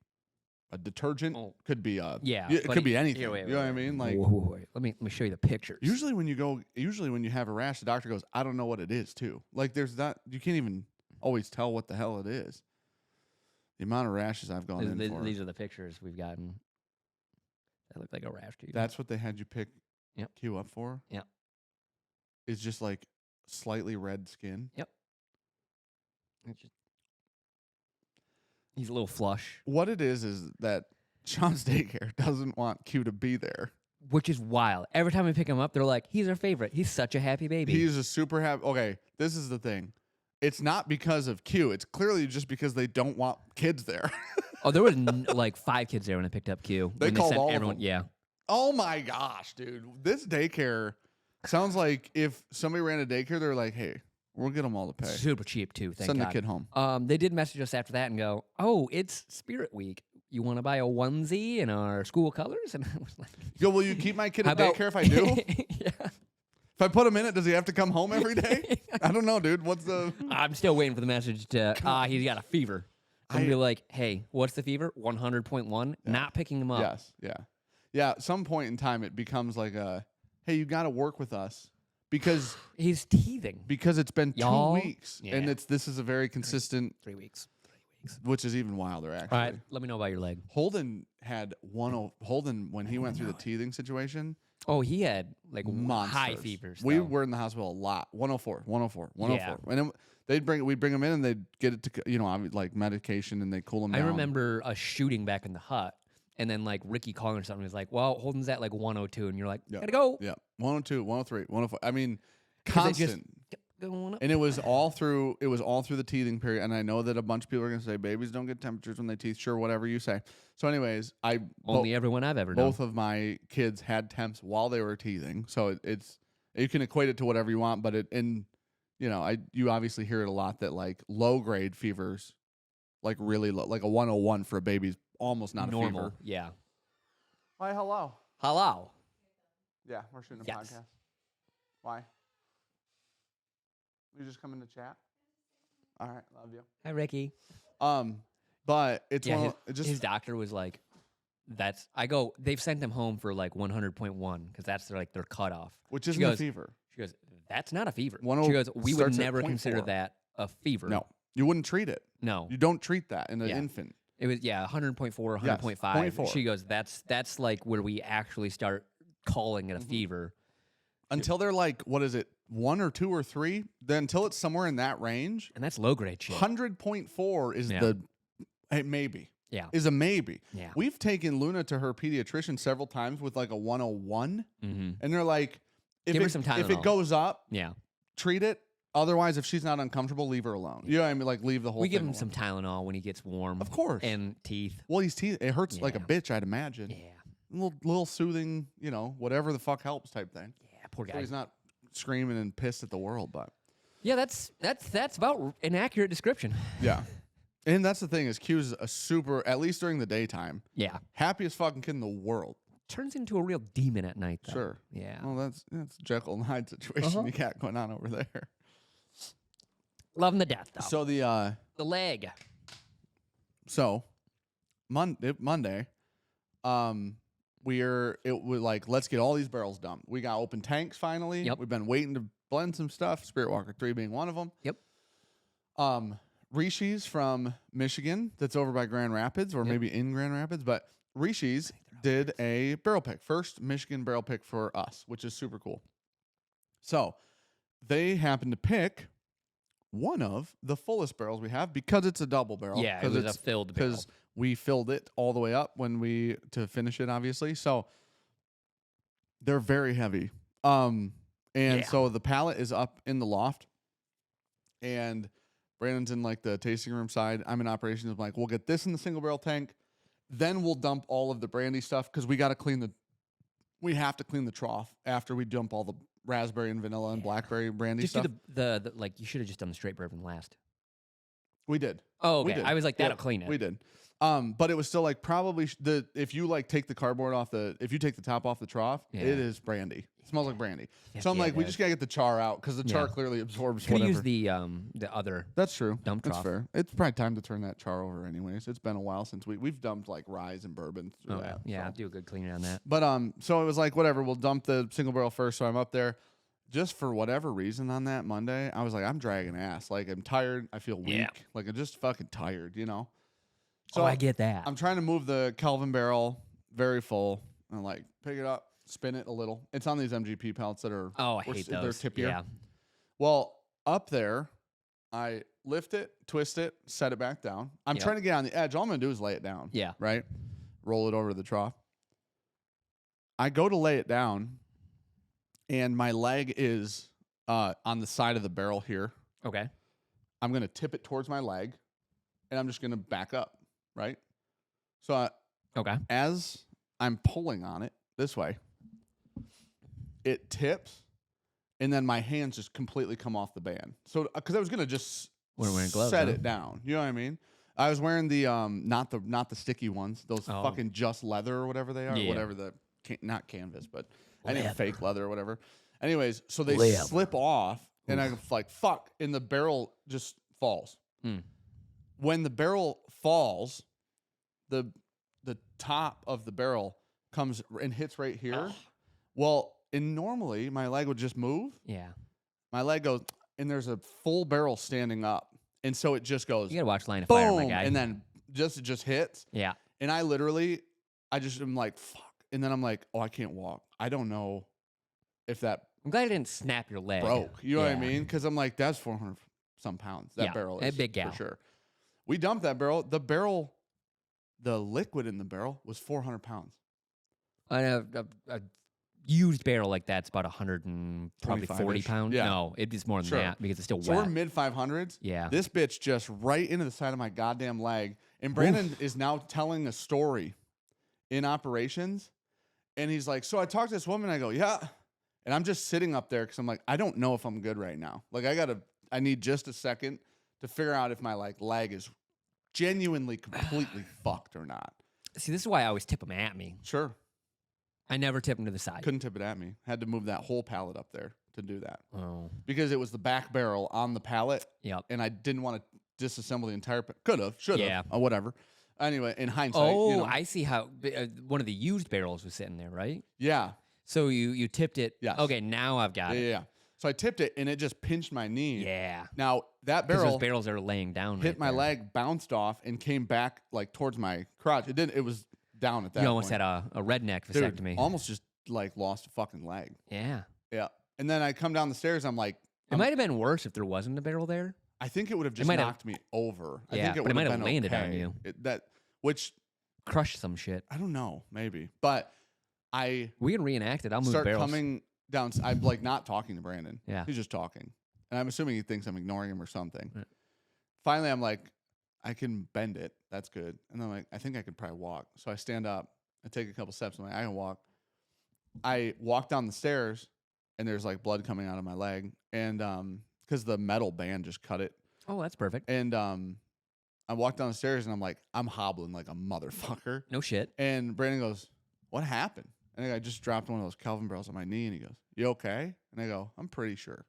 S1: a detergent, could be a it
S2: but
S1: could be anything.
S2: Here, wait,
S1: you know
S2: wait,
S1: what I mean? Like
S2: wait. Let me show you the pictures.
S1: usually when you have a rash, the doctor goes, I don't know what it is too. Like there's not, you can't even always tell what the hell it is. The amount of rashes I've gone in for.
S2: These are the pictures we've gotten. That look like a rash to you.
S1: That's what they had you pick
S2: Yep.
S1: queue up for?
S2: Yep.
S1: It's just like slightly red skin.
S2: Yep. He's a little flush,
S1: What it is that Sean's daycare doesn't want Q to be there.
S2: which is wild. Every time we pick him up, they're like, he's our favorite. He's such a happy baby.
S1: He's a super happy. Okay, this is the thing. It's not because of Q. It's clearly just because they don't want kids there.
S2: Oh, there was like 5 kids there when I picked up Q.
S1: They
S2: when
S1: called
S2: sent
S1: all of
S2: everyone.
S1: them.
S2: Yeah.
S1: Oh my gosh, dude. This daycare sounds like if somebody ran a daycare, they're like, hey, we'll get them all to pay.
S2: Super cheap too. Thank
S1: Send
S2: God.
S1: the kid home.
S2: They did message us after that and go, "Oh, it's Spirit Week. You want to buy a onesie in our school colors?" And I was like,
S1: Yo, will you keep my kid
S2: "How
S1: at
S2: about-"
S1: daycare if I do?
S2: Yeah.
S1: If I put him in it, does he have to come home every day? I don't know, dude. What's the...
S2: I'm still waiting for the message to, he's got a fever. And be like, hey, what's the fever? 100.1. Not picking him up.
S1: Yes, yeah. Yeah, at some point in time, it becomes like a, hey, you got to work with us because
S2: He's teething.
S1: it's been 2
S2: Y'all-
S1: weeks. And
S2: Yeah.
S1: this is a very consistent,
S2: 3 weeks.
S1: which is even wilder, actually.
S2: All right, let me know about your leg.
S1: Holden had Holden, when he went through the teething situation,
S2: Oh, he had like
S1: monsters.
S2: high fevers.
S1: We
S2: though.
S1: were in the hospital a lot. 104, 104, 104.
S2: Yeah.
S1: And then we'd bring him in and they'd get it to, like medication and they cool him down.
S2: I remember a shooting back in the hut, and then like Ricky calling or something was like, "Well, Holden's at like 102," and you're like,
S1: Yeah.
S2: "Gotta go."
S1: Yeah. 102, 103, 104. I mean,
S2: 'Cause it just
S1: constant.
S2: kept going up.
S1: And it was all through the teething period. And I know that a bunch of people are gonna say babies don't get temperatures when they teeth. Sure, whatever you say. So, anyways,
S2: Only everyone I've ever known.
S1: both of my kids had temps while they were teething. So it's you can equate it to whatever you want, but you obviously hear it a lot that like low grade fevers, like really low, like a 101 for a baby's almost not
S2: normal.
S1: a fever.
S2: Yeah.
S1: Why hello?
S2: Hello.
S1: Yeah, we're shooting a
S2: Yes.
S1: podcast. Why? You just come in to chat? All right, love you.
S2: Hi, Ricky.
S1: But it's
S2: Yeah,
S1: just
S2: his doctor was like, they've sent him home for like 100.1 because that's their cutoff.
S1: which
S2: She
S1: isn't a
S2: goes,
S1: fever.
S2: She goes, that's not a fever.
S1: 10
S2: She goes, we would
S1: starts at
S2: never consider
S1: 0.4.
S2: that a fever.
S1: No, you wouldn't treat it.
S2: No.
S1: You don't treat that in an
S2: Yeah.
S1: infant.
S2: It was 100.4, 100.5.
S1: 0.4.
S2: She goes, that's like where we actually start calling it a fever.
S1: Until they're like, what is it, 1 or 2 or 3? Then until it's somewhere in that range,
S2: And that's low grade shit.
S1: 100.4 is
S2: Yeah.
S1: the Hey, maybe.
S2: Yeah.
S1: Is a maybe.
S2: Yeah.
S1: We've taken Luna to her pediatrician several times with like a 101,
S2: Mm-hmm.
S1: and they're like,
S2: Give her some Tylenol.
S1: if it goes up,
S2: Yeah.
S1: treat it. Otherwise, if she's not uncomfortable, leave her alone. You know what I mean? Like, leave the whole
S2: We
S1: thing
S2: give him
S1: alone.
S2: some Tylenol when he gets warm.
S1: Of course.
S2: And teeth.
S1: Well, his teeth, it hurts like a
S2: Yeah.
S1: bitch, I'd imagine.
S2: Yeah.
S1: Little soothing, whatever the fuck helps type thing.
S2: Yeah, poor
S1: So
S2: guy.
S1: he's not screaming and pissed at the world, but
S2: Yeah, that's about an accurate description.
S1: yeah. And that's the thing is Q's a super, at least during the daytime,
S2: Yeah.
S1: happiest fucking kid in the world.
S2: Turns into a real demon at night, though.
S1: Sure.
S2: Yeah.
S1: Well, that's Jekyll and Hyde situation you got going on over there.
S2: Love him to death, though.
S1: So the
S2: leg.
S1: Monday, it was like, let's get all these barrels dumped. We got open tanks finally.
S2: Yep.
S1: We've been waiting to blend some stuff. Spirit Walker 3 being one of them.
S2: Yep.
S1: Rishi's from Michigan, that's over by Grand Rapids, or maybe in Grand Rapids, but Rishi's did a barrel pick, first Michigan barrel pick for us, which is super cool. So they happened to pick one of the fullest barrels we have because it's a double barrel.
S2: Yeah, it was a filled barrel.
S1: Because we filled it all the way up to finish it, obviously. So they're very heavy. So the pallet is up in the loft, and Brandon's in like the tasting room side. I'm in operations. I'm like, we'll get this in the single barrel tank. Then we'll dump all of the brandy stuff because we have to clean the trough after we dump all the raspberry and vanilla and blackberry brandy
S2: Just
S1: stuff.
S2: do the like, you should have just done the straight bourbon last.
S1: We did.
S2: Oh,
S1: We
S2: okay.
S1: did.
S2: I was like, that'll
S1: Yeah,
S2: clean it.
S1: We did. But it was still like probably if you like take the cardboard off if you take the top off the trough,
S2: Yeah.
S1: it is brandy. It smells like brandy.
S2: Yes,
S1: So I'm
S2: yeah,
S1: like,
S2: it
S1: we
S2: does.
S1: just gotta get the char out because the char
S2: Yeah.
S1: clearly absorbs
S2: Could have
S1: whatever.
S2: used the other.
S1: That's true.
S2: dump
S1: That's
S2: trough.
S1: fair. It's probably time to turn that char over anyways. It's been a while since we've dumped like rye and bourbon through
S2: Oh,
S1: that.
S2: yeah,
S1: so.
S2: do a good cleaning on that.
S1: But so it was like whatever. We'll dump the single barrel first. So I'm up there, just for whatever reason on that Monday. I was like, I'm dragging ass. Like I'm tired. I feel weak.
S2: Yeah.
S1: Like I'm just fucking tired. So
S2: I get that.
S1: I'm trying to move the Kelvin barrel very full and like pick it up, spin it a little. It's on these MGP pallets that are
S2: I hate those.
S1: They're tippier.
S2: Yeah.
S1: Well, up there, I lift it, twist it, set it back down. I'm
S2: Yep.
S1: trying to get on the edge. All I'm gonna do is lay it down.
S2: Yeah.
S1: Right? Roll it over to the trough. I go to lay it down, and my leg is on the side of the barrel here.
S2: Okay.
S1: I'm gonna tip it towards my leg, and I'm just gonna back up. Right? So
S2: Okay.
S1: as I'm pulling on it this way, it tips, and then my hands just completely come off the band. So because I was gonna just
S2: Wearing gloves,
S1: set
S2: huh?
S1: it down, you know what I mean? I was wearing the not the sticky ones, those
S2: Oh.
S1: fucking just leather or whatever they are,
S2: Yeah.
S1: whatever not canvas, but any
S2: Leather.
S1: fake leather or whatever. Anyways, so they
S2: Leather.
S1: slip off, and I'm like, fuck, and the barrel just falls.
S2: Mm.
S1: When the barrel falls, the top of the barrel comes and hits right here. Well, and normally my leg would just move.
S2: Yeah.
S1: My leg goes, and there's a full barrel standing up, and so it just goes
S2: You gotta watch Line of Fire, my
S1: boom,
S2: guy.
S1: and then it just hits.
S2: yeah.
S1: And I just am like, fuck, and then I'm like, oh, I can't walk. I don't know if that
S2: I'm glad I didn't snap your leg.
S1: broke. You know what I
S2: Yeah.
S1: mean? Because I'm like, that's 400 some pounds. That
S2: Yeah,
S1: barrel
S2: a
S1: is
S2: big gal.
S1: for sure. We dumped that barrel. The liquid in the barrel was 400 pounds.
S2: A used barrel like that's about 100 and probably 40
S1: 25-ish.
S2: pounds.
S1: Yeah.
S2: No, it's more than
S1: Sure.
S2: that because it's still
S1: So
S2: wet.
S1: we're mid 500s.
S2: Yeah.
S1: This bitch just right into the side of my goddamn leg. And Brandon is now telling a story in operations. And he's like, so I talked to this woman. I go, yeah. And I'm just sitting up there because I'm like, I don't know if I'm good right now. Like I need just a second to figure out if my leg is genuinely completely fucked or not.
S2: See, this is why I always tip them at me.
S1: Sure.
S2: I never tip them to the side.
S1: Couldn't tip it at me. Had to move that whole pallet up there to do that.
S2: Oh.
S1: Because it was the back barrel on the pallet.
S2: Yep.
S1: And I didn't want to disassemble the entire. Could have, should have,
S2: Yeah.
S1: or whatever. Anyway, in hindsight,
S2: Oh, I see how one of the used barrels was sitting there, right?
S1: yeah,
S2: So you tipped it.
S1: Yes.
S2: Okay, now I've got
S1: yeah,
S2: it.
S1: yeah. So I tipped it, and it just pinched my knee.
S2: Yeah.
S1: Now that
S2: Because
S1: barrel
S2: those barrels are laying down.
S1: hit
S2: right
S1: my
S2: there.
S1: leg, bounced off, and came back like towards my crotch. It didn't. It was down at that.
S2: You almost
S1: point.
S2: had a redneck
S1: Dude,
S2: vasectomy.
S1: almost just like lost a fucking leg.
S2: Yeah.
S1: Yeah. And then I come down the stairs. I'm like,
S2: It might have been worse if there wasn't a barrel there.
S1: I think it would have just
S2: might have-
S1: knocked me over. I
S2: Yeah,
S1: think it
S2: but it
S1: would
S2: might
S1: have
S2: have
S1: been
S2: landed on
S1: okay.
S2: you.
S1: Which
S2: Crush some shit.
S1: I don't know, maybe. But I
S2: We can reenact it. I'll move
S1: start
S2: barrels.
S1: coming down. I'm like not talking to Brandon.
S2: Yeah.
S1: He's just talking. And I'm assuming he thinks I'm ignoring him or something.
S2: Right.
S1: Finally, I'm like, I can bend it. That's good. And I'm like, I think I could probably walk. So I stand up. I take a couple steps. I'm like, I can walk. I walk down the stairs, and there's like blood coming out of my leg. And because the metal band just cut it.
S2: Oh, that's perfect.
S1: And I walk down the stairs, and I'm like, I'm hobbling like a motherfucker.
S2: No shit.
S1: And Brandon goes, what happened? And I just dropped one of those Kelvin barrels on my knee, and he goes, you okay? And I go, I'm pretty sure.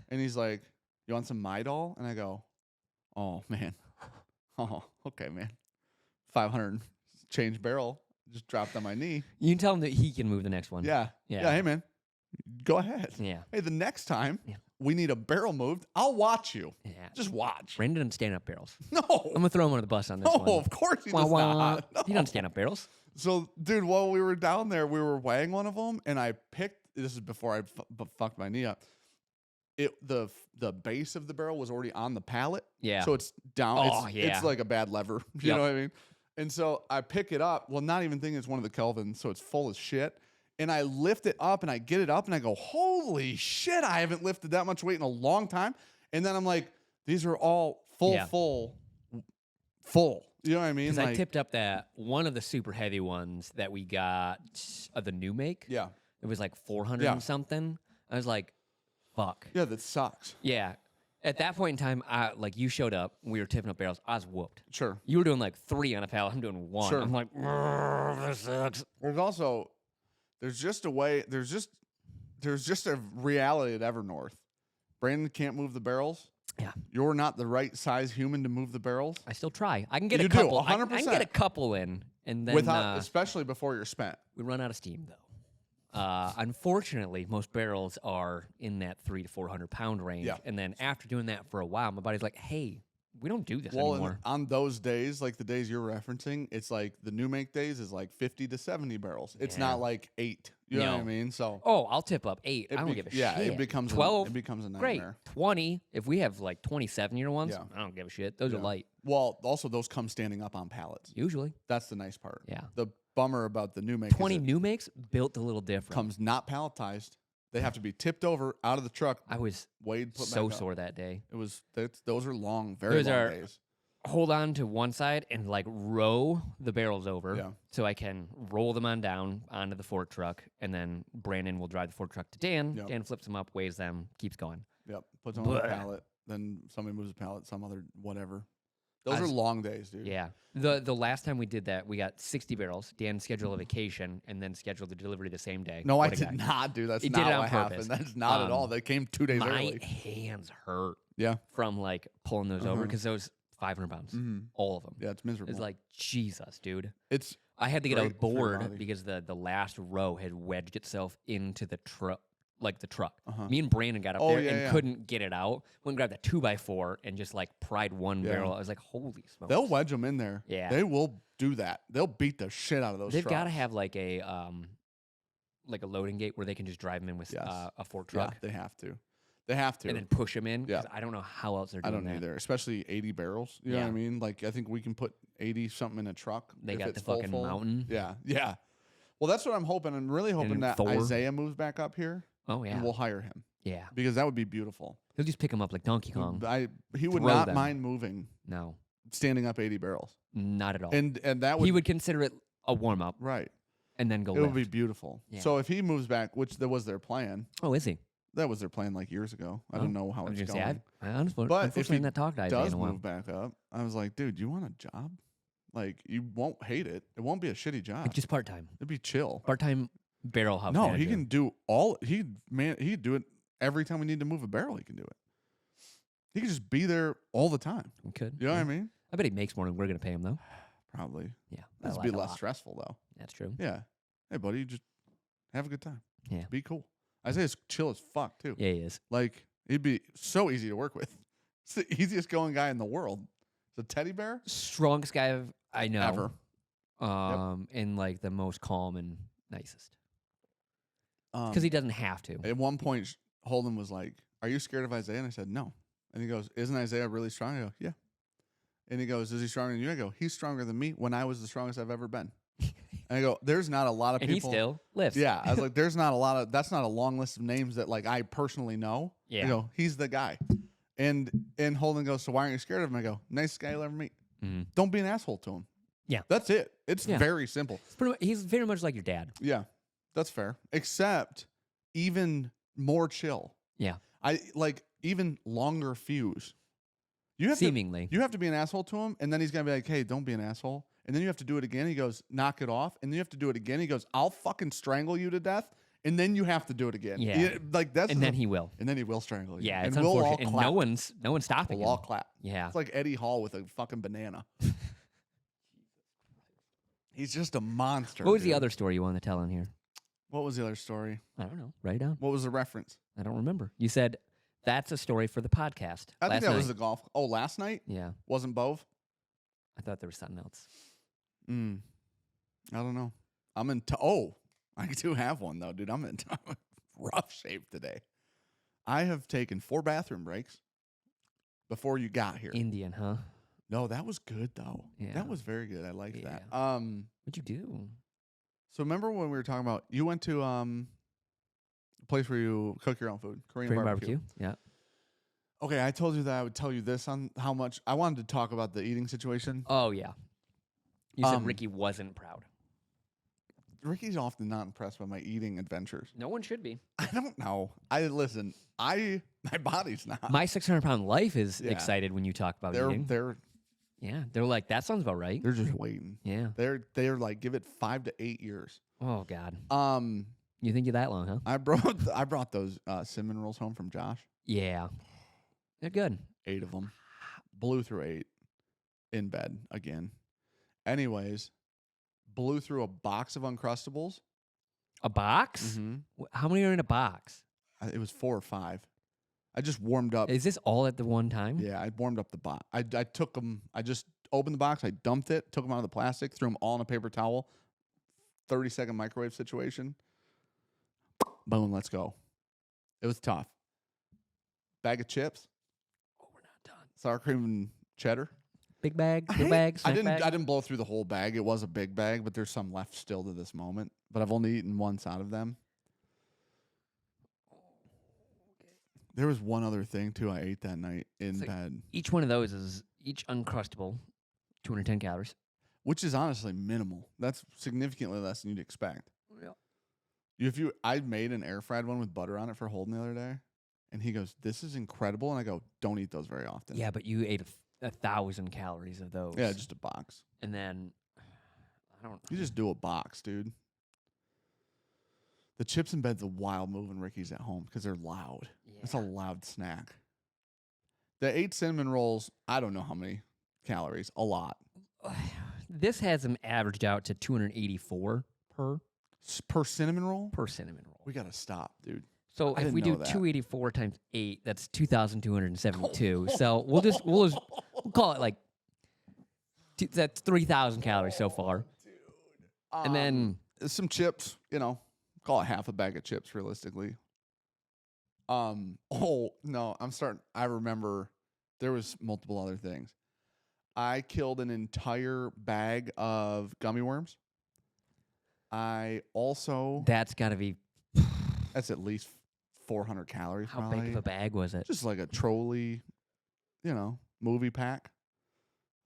S1: And he's like, you want some Midol? And I go, oh, man. Oh, okay, man. 500 change barrel just dropped on my knee.
S2: You can tell him that he can move the next one.
S1: Yeah.
S2: Yeah.
S1: Hey, man. Go ahead.
S2: Yeah.
S1: Hey, the next time
S2: Yeah.
S1: we need a barrel moved, I'll watch you.
S2: Yeah.
S1: Just watch.
S2: Brandon doesn't stand up barrels.
S1: No.
S2: I'm going to throw him under the bus on this
S1: No,
S2: one.
S1: of course he
S2: Wah,
S1: does
S2: wah.
S1: not.
S2: He
S1: No.
S2: doesn't stand up barrels.
S1: So, dude, while we were down there, we were weighing one of them, and I picked. This is before I fucked my knee up. The base of the barrel was already on the pallet.
S2: Yeah.
S1: So it's down.
S2: Oh,
S1: it's,
S2: yeah.
S1: it's like a bad lever. You
S2: Yep.
S1: know what I mean? And so I pick it up. Well, not even thinking it's one of the Kelvins, so it's full of shit. And I lift it up, and I get it up, and I go, holy shit! I haven't lifted that much weight in a long time. And then I'm like, these are all full. You know what I mean?
S2: Because
S1: Like,
S2: I tipped up that one of the super heavy ones that we got of the new make.
S1: yeah,
S2: It was like 400
S1: Yeah.
S2: and something. I was like, fuck.
S1: yeah, that sucks.
S2: Yeah. At that point in time, you showed up. We were tipping up barrels. I was whooped.
S1: Sure.
S2: You were doing like 3 on a pallet. I'm doing 1.
S1: Sure.
S2: I'm like, this sucks.
S1: There's just a way. There's just a reality at Evernorth. Brandon can't move the barrels.
S2: Yeah.
S1: You're not the right size human to move the barrels.
S2: I still try. I can get
S1: You
S2: a
S1: do,
S2: couple. I
S1: 100%.
S2: can get a couple in, and then
S1: Especially before you're spent.
S2: we run out of steam though. Unfortunately, most barrels are in that 300 to 400 pound range,
S1: Yeah.
S2: and then after doing that for a while, my body's like, "Hey, we don't do this
S1: Well,
S2: anymore."
S1: on those days, like the days you're referencing, it's like the new make days is like 50 to 70 barrels. It's
S2: Yeah.
S1: not like 8. You know what I
S2: No.
S1: mean? So
S2: Oh, I'll tip up 8. I don't give a shit.
S1: it becomes
S2: 12.
S1: it becomes a
S2: Great.
S1: nightmare.
S2: 20. If we have like 27-year ones,
S1: Yeah.
S2: I don't give a shit. Those are
S1: Yeah.
S2: light
S1: Well, also those come standing up on pallets.
S2: usually.
S1: That's the nice part.
S2: Yeah.
S1: The bummer about the new make
S2: 20
S1: is it
S2: new makes built a little different.
S1: comes not palletized. They have to be tipped over out of the truck.
S2: I was
S1: Weighed, put
S2: so
S1: back up.
S2: sore that day.
S1: It was those are long, very
S2: Those
S1: long
S2: are-
S1: days.
S2: Hold on to one side and like row the barrels over
S1: Yeah.
S2: so I can roll them on down onto the fork truck, and then Brandon will drive the fork truck to Dan.
S1: Yep.
S2: Dan flips them up, weighs them, keeps going.
S1: Yep. Puts them on the
S2: Blech.
S1: pallet. Then somebody moves a pallet, some other whatever. Those
S2: I
S1: are
S2: was-
S1: long days, dude.
S2: Yeah. The last time we did that, we got 60 barrels. Dan scheduled a vacation and then scheduled the delivery the same day.
S1: No,
S2: What
S1: I
S2: a
S1: did
S2: guy.
S1: not do. That's
S2: He
S1: not
S2: did it on
S1: what
S2: purpose.
S1: happened. That's not at all. They came 2 days
S2: My
S1: early.
S2: hands hurt
S1: Yeah.
S2: from like pulling those over
S1: Uh-huh.
S2: because those 500 pounds,
S1: Mm-hmm.
S2: all of them.
S1: Yeah, it's miserable.
S2: It's like, Jesus, dude.
S1: it's
S2: I had to get a
S1: Great for your
S2: board
S1: body.
S2: because the last row had wedged itself into the truck, like the truck.
S1: Uh-huh.
S2: Me and Brandon got up
S1: Oh,
S2: there
S1: yeah,
S2: and
S1: yeah.
S2: couldn't get it out. Went and grabbed a 2x4 and just like pried one
S1: Yeah.
S2: barrel. I was like, holy smokes.
S1: they'll wedge them in there.
S2: Yeah.
S1: They will do that. They'll beat the shit out of those.
S2: They've got to
S1: trucks.
S2: have like a loading gate where they can just drive them in with
S1: Yes.
S2: a fork
S1: Yeah,
S2: truck
S1: they have to. They have to.
S2: and then push them in.
S1: Yeah.
S2: 'cause I don't know how else they're
S1: I
S2: doing
S1: don't
S2: that.
S1: either. Especially 80 barrels. You know what I
S2: Yeah.
S1: mean? Like I think we can put 80 something in a truck.
S2: They
S1: if
S2: got
S1: it's
S2: the fucking
S1: full.
S2: mountain.
S1: Yeah. Yeah. Well, that's what I'm hoping. I'm really hoping that
S2: Thor.
S1: Isaiah moves back up here
S2: Oh yeah,
S1: and we'll hire him
S2: yeah.
S1: because that would be beautiful.
S2: He'll just pick them up like Donkey Kong.
S1: He would
S2: Throw
S1: not
S2: them.
S1: mind moving,
S2: No,
S1: standing up 80 barrels,
S2: not at all.
S1: and that would
S2: He would consider it a warm up
S1: right.
S2: and then go
S1: It would
S2: lift.
S1: be beautiful.
S2: Yeah.
S1: So if he moves back, which that was their plan,
S2: Oh, is he?
S1: that was their plan like years ago. I
S2: Oh,
S1: don't know how
S2: I was
S1: it's
S2: gonna
S1: going.
S2: say, I honestly,
S1: But if
S2: unfortunately,
S1: he
S2: not talked to Isaiah
S1: Does
S2: in a while.
S1: move back up? I was like, dude, you want a job? Like you won't hate it. It won't be a shitty job.
S2: Like, just part time.
S1: It'd be chill.
S2: Part time barrel house.
S1: No, he
S2: manager.
S1: can do all. He'd do it every time we need to move a barrel. He can do it. He can just be there all the time.
S2: He could.
S1: You know
S2: yeah.
S1: what I mean?
S2: I bet he makes more than we're gonna pay him though.
S1: Probably.
S2: Yeah,
S1: That'd
S2: I
S1: be
S2: like a
S1: less
S2: lot.
S1: stressful though.
S2: That's true.
S1: Yeah. Hey, buddy, just have a good time.
S2: Yeah.
S1: Be cool. Isaiah's chill as fuck too.
S2: Yeah, he is.
S1: Like he'd be so easy to work with. It's the easiest going guy in the world. The teddy bear
S2: Strongest guy I know
S1: ever.
S2: and like the most calm and nicest
S1: Um,
S2: because he doesn't have to.
S1: At one point, Holden was like, "Are you scared of Isaiah?" And I said, "No." And he goes, isn't Isaiah really strong? I go, yeah. And he goes, is he stronger than you? I go, he's stronger than me when I was the strongest I've ever been. And I go, there's not a lot of
S2: And
S1: people.
S2: he still lives.
S1: Yeah. I was like, there's not a lot of, that's not a long list of names that like I personally know.
S2: Yeah.
S1: I go, he's the guy. And Holden goes, so why aren't you scared of him? I go, nicest guy you'll ever meet.
S2: Mm-hmm.
S1: Don't be an asshole to him.
S2: Yeah.
S1: That's it. It's
S2: Yeah.
S1: very simple.
S2: He's very much like your dad.
S1: Yeah. That's fair. Except even more chill.
S2: Yeah.
S1: I like even longer fuse. You have
S2: Seemingly.
S1: you have to be an asshole to him, and then he's gonna be like, "Hey, don't be an asshole." And then you have to do it again. He goes, "Knock it off," and then you have to do it again. He goes, "I'll fucking strangle you to death," and then you have to do it again.
S2: Yeah.
S1: Like that's
S2: And then he will.
S1: and then he will strangle you.
S2: Yeah,
S1: and
S2: it's
S1: we'll all
S2: unfortunate. And
S1: clap.
S2: no one's stopping
S1: We'll all
S2: him.
S1: clap.
S2: Yeah.
S1: It's like Eddie Hall with a fucking banana. He's just a monster.
S2: What was
S1: dude.
S2: the other story you wanted to tell in here?
S1: What was the other story?
S2: I don't know. Write it down.
S1: What was the reference?
S2: I don't remember. You said that's a story for the podcast.
S1: I think that
S2: last
S1: was
S2: night.
S1: the golf. Oh, last night
S2: Yeah.
S1: wasn't Bove.
S2: I thought there was something else.
S1: I don't know. I'm in. Oh, I do have one though, dude. I'm in rough shape today. I have taken 4 bathroom breaks before you got here.
S2: Indian, huh?
S1: No, that was good though.
S2: Yeah.
S1: That was very good. I liked
S2: Yeah.
S1: that.
S2: What'd you do?
S1: So remember when we were talking about you went to a place where you cook your own food, Korean barbecue.
S2: Yeah.
S1: Okay, I told you that I would tell you this on how much I wanted to talk about the eating situation.
S2: Oh yeah. You said Ricky wasn't proud.
S1: Ricky's often not impressed by my eating adventures.
S2: No one should be.
S1: I don't know. My body's not.
S2: My 600-pound life is
S1: Yeah.
S2: excited when you talk about
S1: They're
S2: eating. Yeah, they're like, that sounds about right.
S1: they're just waiting.
S2: Yeah.
S1: They're like, give it 5 to 8 years.
S2: Oh God.
S1: Um,
S2: You think you're that long, huh?
S1: I brought those cinnamon rolls home from Josh.
S2: Yeah. They're good.
S1: 8 of them. Blew through 8 in bed again. Anyways, blew through a box of Uncrustables.
S2: A box?
S1: Mm-hmm.
S2: How many are in a box?
S1: It was 4 or 5. I just warmed up.
S2: Is this all at the one time?
S1: Yeah, I warmed up the box. I took them. I just opened the box. I dumped it, took them out of the plastic, threw them all in a paper towel. 30-second microwave situation. Boom, let's go. It was tough. Bag of chips.
S2: Oh, we're not done.
S1: Sour cream and cheddar.
S2: Big bag, big bag,
S1: I
S2: snack bag?
S1: didn't blow through the whole bag. It was a big bag, but there's some left still to this moment. But I've only eaten once out of them. There was one other thing too I ate that night in bed,
S2: Each one of those is each Uncrustable, 210 calories.
S1: which is honestly minimal. That's significantly less than you'd expect.
S2: Yeah.
S1: I made an air fried one with butter on it for Holden the other day, and he goes, "This is incredible," and I go, "Don't eat those very often."
S2: Yeah, but you ate 1,000 calories of those.
S1: Yeah, just a box.
S2: And then, I don't
S1: You just do a box, dude. The chips in bed's a wild move when Ricky's at home because they're loud.
S2: Yeah.
S1: It's a loud snack. The 8 cinnamon rolls, I don't know how many calories. A lot.
S2: This has them averaged out to 284 per
S1: Per cinnamon roll?
S2: cinnamon roll.
S1: We got to stop, dude.
S2: So
S1: I
S2: if
S1: didn't
S2: we do
S1: know that.
S2: 284 times 8, that's 2,272. So we'll call it like that's 3,000 calories so far. And then
S1: some chips, call it half a bag of chips realistically. Oh, no, I remember there was multiple other things. I killed an entire bag of gummy worms. I also
S2: that's got to be
S1: that's at least 400 calories.
S2: how
S1: probably.
S2: big of a bag was it?
S1: Just like a trolley, movie pack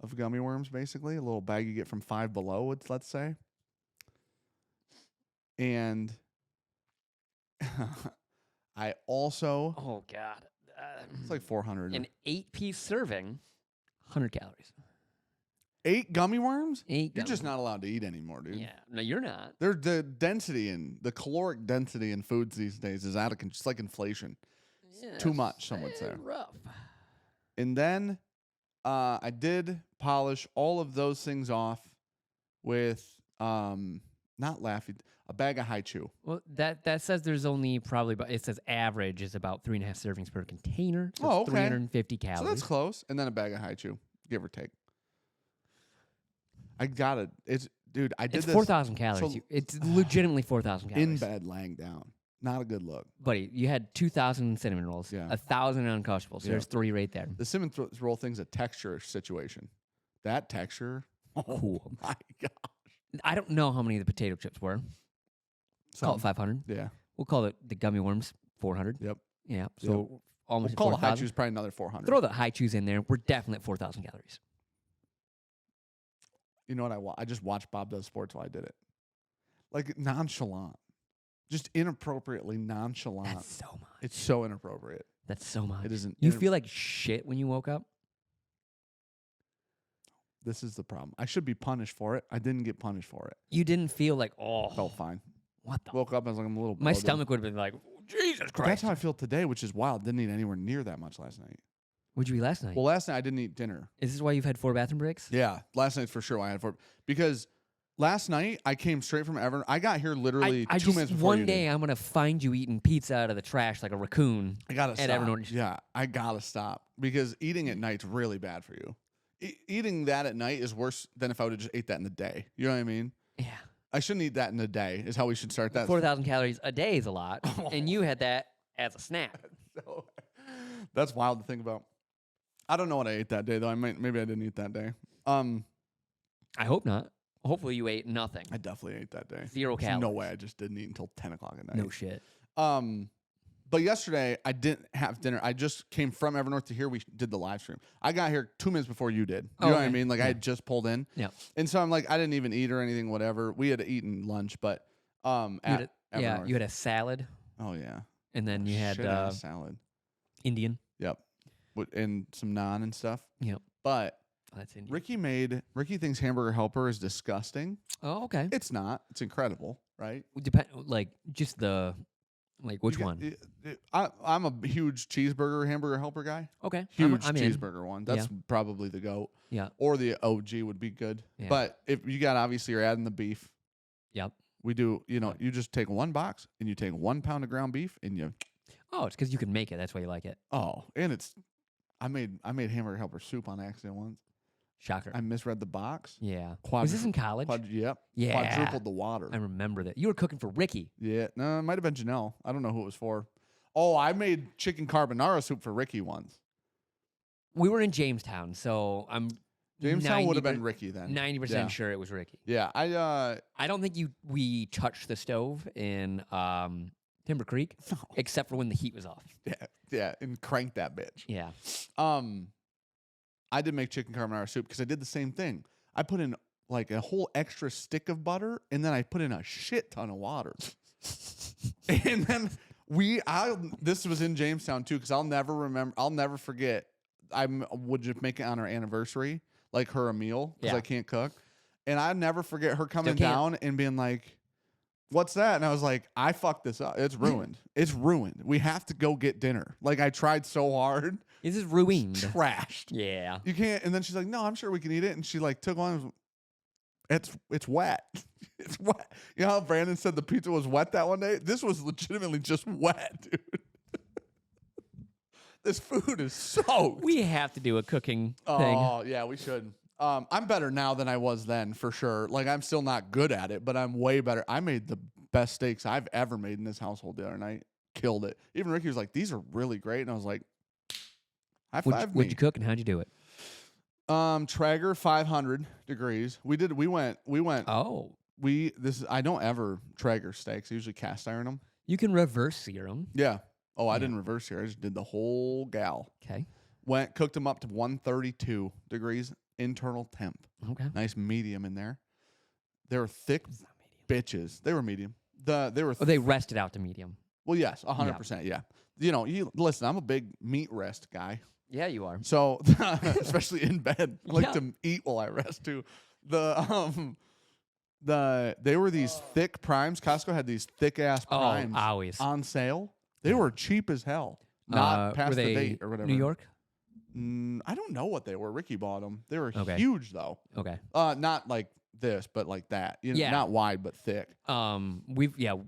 S1: of gummy worms, basically. A little bag you get from Five Below, let's say. And I also,
S2: Oh God.
S1: it's like 400.
S2: An 8-piece serving, 100 calories.
S1: 8 gummy worms?
S2: 8.
S1: You're just
S2: gummy-
S1: not allowed to eat anymore, dude.
S2: Yeah. No, you're not.
S1: They're the density and the caloric density in foods these days is out of control. It's like inflation. Too much, some would say.
S2: Rough.
S1: And then I did polish all of those things off with not Laffy, a bag of High Chew.
S2: Well, that says there's only probably about, it says average is about 3.5 servings per container. So
S1: Oh,
S2: it's
S1: okay.
S2: 350 calories.
S1: So that's close. And then a bag of High Chew, give or take. I got it. Dude, I did
S2: It's
S1: this
S2: 4,000 calories.
S1: so-
S2: It's legitimately 4,000 calories.
S1: in bed laying down. Not a good look.
S2: Buddy, you had 2,000 cinnamon rolls,
S1: Yeah.
S2: 1,000 uncrustables. So
S1: Yeah.
S2: there's 3 right there.
S1: The cinnamon roll thing's a texture situation. That texture, oh
S2: Cool.
S1: my god.
S2: I don't know how many of the potato chips were. Call it 500.
S1: Yeah.
S2: We'll call it the gummy worms 400.
S1: Yep.
S2: Yeah. So almost
S1: We'll call the high
S2: 4,000.
S1: chews probably another 400.
S2: Throw the high chews in there. We're definitely at 4,000 calories.
S1: You know what I just watched Bob Does Sports while I did it. Like nonchalant. Just inappropriately nonchalant.
S2: That's so much.
S1: It's so inappropriate.
S2: That's so much.
S1: It isn't.
S2: You feel like shit when you woke up?
S1: This is the problem. I should be punished for it. I didn't get punished for it.
S2: You didn't feel like, oh.
S1: Felt fine.
S2: What the?
S1: Woke up, I was like, I'm a little
S2: My
S1: bloated.
S2: stomach would have been like, Jesus
S1: But
S2: Christ.
S1: that's how I feel today, which is wild. Didn't eat anywhere near that much last night.
S2: What'd you eat last night?
S1: Well, last night I didn't eat dinner.
S2: Is this why you've had 4 bathroom breaks?
S1: Yeah, last night's for sure why I had 4. Because last night I came straight from Everett. I got here literally
S2: I
S1: 2
S2: just,
S1: minutes before
S2: one
S1: you
S2: day
S1: did.
S2: I'm going to find you eating pizza out of the trash like a raccoon.
S1: I gotta
S2: at
S1: stop.
S2: Everett.
S1: Yeah, I gotta stop because eating at night's really bad for you. Eating that at night is worse than if I would have just ate that in the day. You know what I mean?
S2: Yeah.
S1: I shouldn't eat that in the day. Is how we should start that.
S2: 4,000 calories a day is a lot. And you had that as a snack.
S1: So, that's wild to think about. I don't know what I ate that day though. Maybe I didn't eat that day.
S2: I hope not. Hopefully you ate nothing.
S1: I definitely ate that day.
S2: 0
S1: There's
S2: calories.
S1: no way I just didn't eat until 10 o'clock at night.
S2: No shit.
S1: But yesterday I didn't have dinner. I just came from Evernorth to here. We did the live stream. I got here 2 minutes before you did. You know what I
S2: okay.
S1: mean? Like I had just pulled in.
S2: Yeah.
S1: And so I'm like, I didn't even eat or anything, whatever. We had eaten lunch, but at Evernorth.
S2: You had a salad,
S1: Oh yeah.
S2: and then you had
S1: Shit, I a salad.
S2: Indian.
S1: Yep. And some naan and stuff.
S2: Yep.
S1: But
S2: Oh, that's Indian.
S1: Ricky thinks Hamburger Helper is disgusting.
S2: Oh, okay.
S1: It's not. It's incredible, right?
S2: Depend like just the which one?
S1: I'm a huge cheeseburger Hamburger Helper guy.
S2: Okay.
S1: Huge
S2: I'm in.
S1: cheeseburger one. That's probably the GOAT.
S2: Yeah.
S1: Or the OG would be good.
S2: Yeah.
S1: But if you got, obviously you're adding the beef.
S2: Yep.
S1: We do, you just take 1 box and you take 1 pound of ground beef and you,
S2: Oh, it's because you can make it. That's why you like it.
S1: and I made Hamburger Helper soup on accident once.
S2: Shocker.
S1: I misread the box.
S2: Yeah. Was this in college?
S1: Yep.
S2: Yeah.
S1: Quadrupled the water.
S2: I remember that. You were cooking for Ricky.
S1: Yeah. No, it might have been Janelle. I don't know who it was for. Oh, I made chicken carbonara soup for Ricky once.
S2: We were in Jamestown, so I'm
S1: Jamestown would have been Ricky then.
S2: 90% sure it was Ricky.
S1: Yeah.
S2: I don't think we touched the stove in Timber Creek, except for when the heat was off.
S1: Yeah, and crank that bitch.
S2: Yeah.
S1: I did make chicken carbonara soup because I did the same thing. I put in like a whole extra stick of butter, and then I put in a shit ton of water. And then this was in Jamestown too, because I'll never forget. I would just make it on our anniversary, like her a meal, because I can't cook. And I never forget her coming down and being like, "What's that?" And I was like, "I fucked this up. It's ruined. It's ruined. We have to go get dinner." Like I tried so hard.
S2: This is ruined.
S1: Trashed.
S2: Yeah.
S1: You can't. And then she's like, "No, I'm sure we can eat it." And she like took one. It's wet. It's wet. You know how Brandon said the pizza was wet that one day? This was legitimately just wet, dude. This food is soaked.
S2: We have to do a cooking thing.
S1: Oh, yeah, we should. I'm better now than I was then, for sure. Like, I'm still not good at it, but I'm way better. I made the best steaks I've ever made in this household the other night. Killed it. Even Ricky was like, "These are really great." And I was like, high five me.
S2: What'd you cook and how'd you do it?
S1: Traeger 500 degrees. We went.
S2: Oh.
S1: I don't ever Traeger steaks. I usually cast iron them.
S2: You can reverse sear them.
S1: Yeah. Oh, I didn't reverse here. I just did the whole gal.
S2: Okay.
S1: Cooked them up to 132 degrees internal temp.
S2: Okay.
S1: Nice medium in there. They were thick bitches. They were medium.
S2: They rested out to medium.
S1: Well, yes, 100%. Yeah. Listen, I'm a big meat rest guy.
S2: Yeah, you are.
S1: So, especially in bed, I like to eat while I rest too. They were these thick primes. Costco had these thick ass primes
S2: always
S1: on sale. They were cheap as hell. Not past the date or whatever.
S2: New York?
S1: I don't know what they were. Ricky bought them. They were huge though.
S2: Okay.
S1: Not like this, but like that. Not wide but thick.
S2: I'll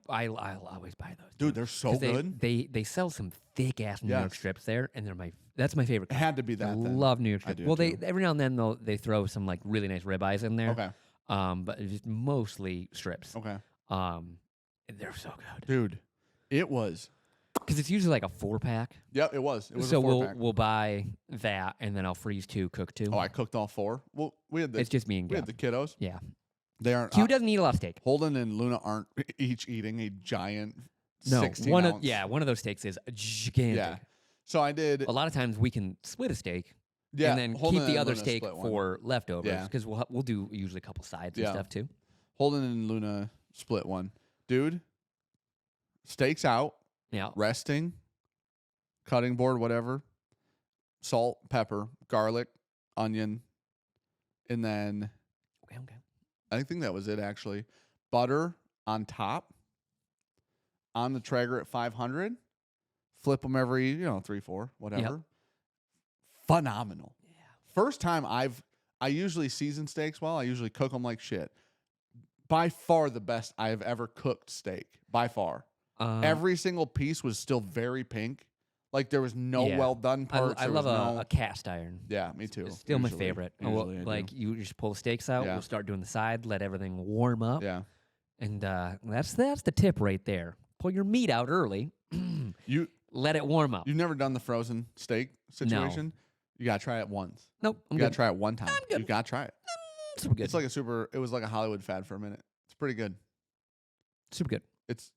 S2: always buy those.
S1: Dude, they're so good.
S2: They sell some thick ass New York strips there, and that's my favorite.
S1: It had to be that.
S2: I
S1: then.
S2: love New York strips.
S1: do
S2: Well,
S1: too.
S2: every now and then they throw some like really nice ribeyes in there.
S1: Okay.
S2: But it's just mostly strips.
S1: Okay.
S2: They're so good.
S1: Dude, It was.
S2: Because it's usually like a 4-pack.
S1: Yep, it was. It was
S2: So
S1: a 4-pack.
S2: we'll buy that, and then I'll freeze 2, cook 2.
S1: Oh, I cooked all 4. Well, we had the
S2: It's just me and
S1: we had
S2: Gab.
S1: the kiddos.
S2: Yeah.
S1: They aren't.
S2: Q doesn't eat a lot of steak.
S1: Holden and Luna aren't each eating a giant.
S2: No,
S1: 16
S2: one
S1: ounce.
S2: of those steaks is gigantic.
S1: Yeah. So I did.
S2: A lot of times we can split a steak
S1: Yeah,
S2: and then
S1: Holden
S2: keep the
S1: and
S2: other
S1: Luna
S2: steak
S1: split one.
S2: for leftovers
S1: Yeah.
S2: because we'll do usually a couple sides and
S1: Yeah.
S2: stuff too.
S1: Holden and Luna split one. Dude, steaks out,
S2: Yeah.
S1: resting, cutting board, whatever. Salt, pepper, garlic, onion, and then
S2: Okay.
S1: I think that was it actually. Butter on top. On the Traeger at 500. Flip them every, 3, 4, whatever. Phenomenal.
S2: Yeah.
S1: First time I usually season steaks well. I usually cook them like shit. By far the best I have ever cooked steak. By far. Every single piece was still very pink. Like there was no
S2: Yeah.
S1: well done parts.
S2: I
S1: There
S2: love
S1: was no,
S2: a cast iron.
S1: Yeah, me too.
S2: It's still my
S1: Usually-
S2: favorite.
S1: usually I
S2: Like
S1: do.
S2: you just pull the steaks out.
S1: Yeah.
S2: We'll start doing the side. Let everything warm up.
S1: Yeah.
S2: And that's the tip right there. Pull your meat out early.
S1: You
S2: Let it warm up.
S1: You've never done the frozen steak situation? You gotta try it once.
S2: Nope. I'm
S1: You gotta
S2: good.
S1: try it one time.
S2: good.
S1: You gotta try it.
S2: Super good.
S1: It's like it was like a Hollywood fad for a minute. It's pretty good.
S2: super good.
S1: It's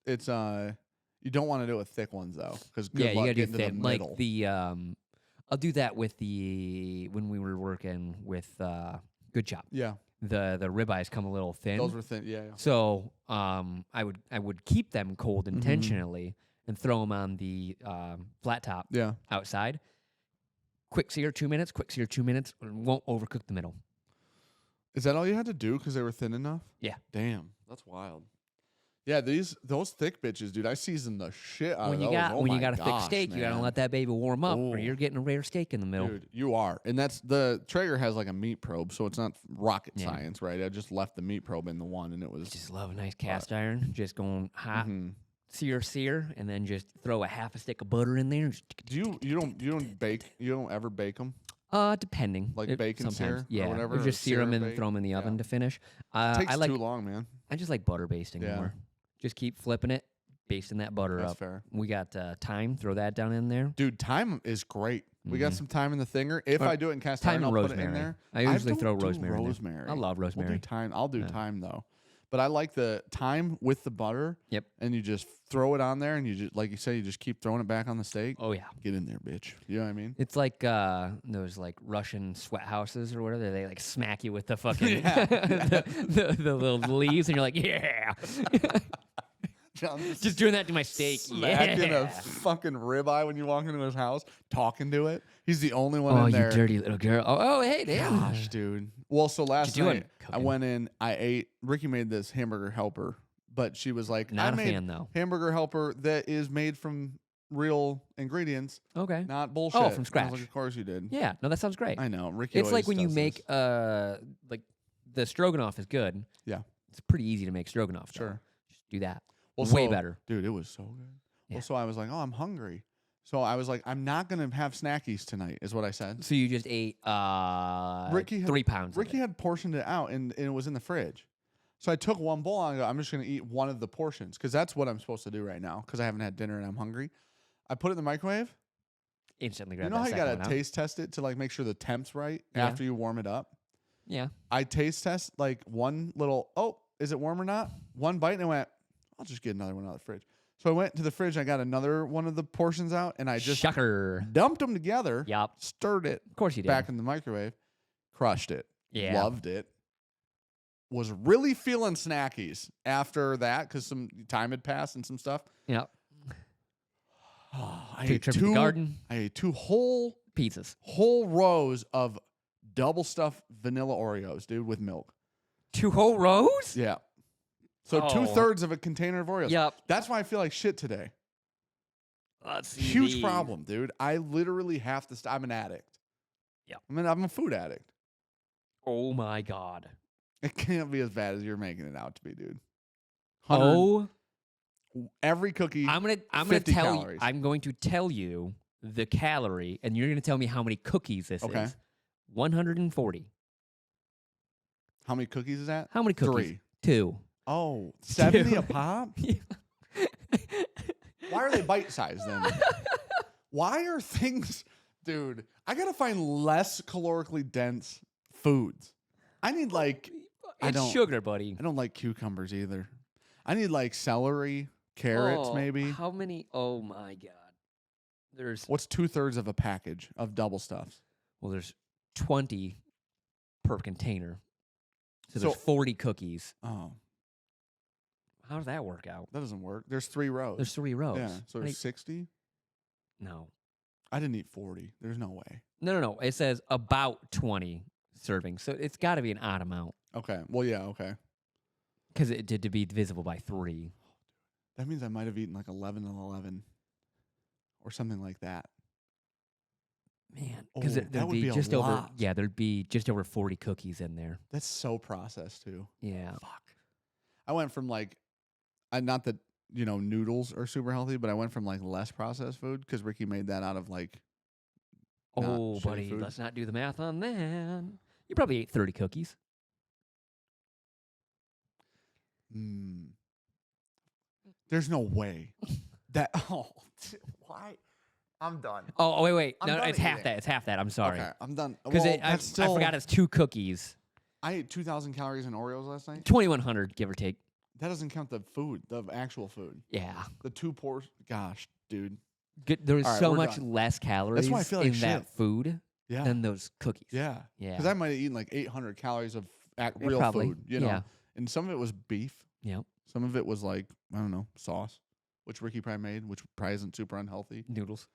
S1: you don't want to do it with thick ones though, because good
S2: Yeah, you
S1: luck
S2: gotta do
S1: getting to the
S2: thin.
S1: middle.
S2: Like the I'll do that with when we were working with Good Chop.
S1: Yeah,
S2: The ribeyes come a little thin.
S1: those were thin. Yeah, yeah.
S2: So I would keep them cold intentionally and throw them on the flat top
S1: Yeah.
S2: outside. Quick sear 2 minutes. Quick sear 2 minutes. Won't overcook the middle.
S1: Is that all you had to do because they were thin enough?
S2: Yeah.
S1: Damn, that's wild. Yeah, those thick bitches, dude. I seasoned the shit out
S2: When
S1: of
S2: you
S1: those.
S2: got
S1: Oh
S2: when you
S1: my
S2: got a thick
S1: gosh,
S2: steak, you gotta
S1: man.
S2: let that baby warm up, or
S1: Ooh.
S2: you're getting a rare steak in the middle.
S1: Dude, you are. And that's the Traeger has like a meat probe, so it's not rocket
S2: Yeah.
S1: science, right? I just left the meat probe in the one and it was
S2: Just love a nice cast iron, just going hot,
S1: Mhm.
S2: sear, and then just throw a half a stick of butter in there.
S1: Do you don't bake? You don't ever bake them?
S2: Depending,
S1: Like
S2: It-
S1: bacon
S2: sometimes,
S1: sear or
S2: yeah,
S1: whatever,
S2: or
S1: or
S2: just sear
S1: sear
S2: them and
S1: bake?
S2: throw them in the oven
S1: Yeah.
S2: to finish.
S1: Takes
S2: I like
S1: too long, man.
S2: I just like butter basting
S1: Yeah.
S2: more. Just keep flipping it, basting that butter
S1: That's
S2: up.
S1: fair.
S2: We got thyme, throw that down in there.
S1: Dude, thyme is great. We got some thyme in the thinger. If
S2: Or
S1: I do it in cast
S2: thyme
S1: iron, I'll
S2: and
S1: put it in
S2: rosemary.
S1: there.
S2: I usually
S1: don't
S2: throw
S1: do
S2: rosemary in there.
S1: rosemary.
S2: I love
S1: We'll
S2: rosemary.
S1: do thyme. I'll do
S2: Yeah.
S1: thyme though. But I like the thyme with the butter.
S2: Yep.
S1: And you just throw it on there and you just like you say, you just keep throwing it back on the steak.
S2: Oh yeah.
S1: Get in there, bitch. You know what I mean?
S2: It's like those like Russian sweat houses or whatever. They like smack you with the fucking
S1: Yeah.
S2: the little leaves, and you're like, yeah.
S1: John
S2: Just doing that to my steak.
S1: smacking
S2: Yeah.
S1: a fucking ribeye when you walk into his house, talking to it. He's the only one
S2: Oh,
S1: in
S2: you
S1: there.
S2: dirty little girl. Oh, hey, damn.
S1: Gosh, dude. Well, so last
S2: you doing?
S1: night I
S2: Cooking.
S1: went in, I ate. Ricky made this hamburger helper, but she was like,
S2: Not
S1: I
S2: a
S1: made
S2: fan though.
S1: hamburger helper that is made from real ingredients,
S2: Okay.
S1: not bullshit.
S2: from
S1: And I was
S2: scratch.
S1: like, of course you did.
S2: Yeah. No, that sounds great.
S1: I know. Ricky.
S2: It's like
S1: always
S2: when you
S1: does
S2: make
S1: this.
S2: like the stroganoff is good.
S1: Yeah.
S2: It's pretty easy to make stroganoff. though.
S1: Sure.
S2: Just do that.
S1: Well,
S2: Way
S1: so-
S2: better.
S1: Dude, it was so good.
S2: Yeah.
S1: Well, so I was like, oh, I'm hungry. So I was like, I'm not gonna have snackies tonight, is what I said.
S2: So you just ate
S1: Ricky had-
S2: 3 pounds.
S1: Ricky
S2: of it.
S1: had portioned it out and it was in the fridge. So I took one bowl and I go, I'm just going to eat one of the portions because that's what I'm supposed to do right now because I haven't had dinner and I'm hungry. I put it in the microwave.
S2: Instantly
S1: You
S2: grab
S1: know how
S2: that
S1: you
S2: second
S1: got
S2: one
S1: to
S2: out.
S1: taste test it to like make sure the temp's right
S2: Yeah.
S1: after you warm it up?
S2: Yeah.
S1: I taste test like one little, is it warm or not? One bite and I went, I'll just get another one out of the fridge. So I went to the fridge. I got another one of the portions out and I just
S2: Shocker.
S1: dumped them together,
S2: Yup.
S1: stirred it
S2: Of course you did.
S1: back in the microwave, crushed it.
S2: Yeah.
S1: Loved it. Was really feeling snackies after that because some time had passed and some stuff.
S2: Yep.
S1: I
S2: Took a
S1: ate
S2: trip to the garden.
S1: I ate two whole
S2: Pizzas.
S1: rows of double stuffed vanilla Oreos, dude, with milk.
S2: 2 whole rows?
S1: Yeah. So
S2: Oh.
S1: 2/3 of a container of Oreos.
S2: Yep.
S1: That's why I feel like shit today.
S2: Let's see
S1: Huge
S2: these.
S1: problem, dude. I literally have to stop. I'm an addict.
S2: Yeah.
S1: I'm a food addict.
S2: Oh my god.
S1: It can't be as bad as you're making it out to be, dude.
S2: Oh,
S1: Every cookie.
S2: I'm gonna
S1: 50
S2: tell you.
S1: calories.
S2: I'm going to tell you the calorie, and you're gonna tell me how many cookies this
S1: Okay.
S2: is. 140.
S1: How many cookies is that?
S2: How many cookies?
S1: 3.
S2: 2.
S1: Oh, 70 a
S2: Two.
S1: pop? Why are they bite-sized then? Why are things... Dude, I got to find less calorically dense foods. I need like...
S2: It's sugar, buddy.
S1: I don't like cucumbers either. I need like celery, carrots maybe.
S2: How many? Oh, my God. There's...
S1: What's 2/3 of a package of double stuffs?
S2: Well, there's 20 per container. So there's 40 cookies.
S1: Oh.
S2: How does that work out?
S1: That doesn't work. There's 3 rows.
S2: There's 3 rows.
S1: Yeah, so there's 60?
S2: No.
S1: I didn't eat 40. There's no way.
S2: No. It says about 20 servings. So it's got to be an odd amount.
S1: Okay. Well, yeah, okay.
S2: Because it did to be divisible by 3.
S1: That means I might have eaten like 11 and 11 or something like that.
S2: Man, because
S1: that
S2: there'd
S1: would
S2: be
S1: be a
S2: just over
S1: lot.
S2: there'd be just over 40 cookies in there.
S1: That's so processed too.
S2: Yeah.
S1: Fuck. I went from like, not that, noodles are super healthy, but I went from like less processed food because Ricky made that out of like.
S2: Oh,
S1: shitty
S2: buddy,
S1: foods.
S2: let's not do the math on that. You probably ate 30 cookies.
S1: There's no way that. Oh, why? I'm done.
S2: Oh, wait.
S1: I'm
S2: No,
S1: done
S2: it's half
S1: eating.
S2: that. It's half that. I'm sorry.
S1: Okay, I'm done.
S2: Because
S1: Well,
S2: I
S1: still,
S2: forgot it's 2 cookies.
S1: I ate 2,000 calories in Oreos last night.
S2: 2,100, give or take.
S1: That doesn't count the food, the actual food.
S2: Yeah.
S1: The 2 portions. Gosh, dude.
S2: There's
S1: All right,
S2: so
S1: we're
S2: much
S1: done.
S2: less calories
S1: why I feel like
S2: in that
S1: shit.
S2: food
S1: Yeah.
S2: than those cookies.
S1: Yeah.
S2: Yeah.
S1: Because I might have eaten like 800 calories of
S2: Yeah,
S1: real
S2: probably.
S1: food,
S2: Yeah.
S1: And some of it was beef.
S2: Yep.
S1: Some of it was like, I don't know, sauce, which Ricky probably made, which probably isn't super unhealthy.
S2: Noodles.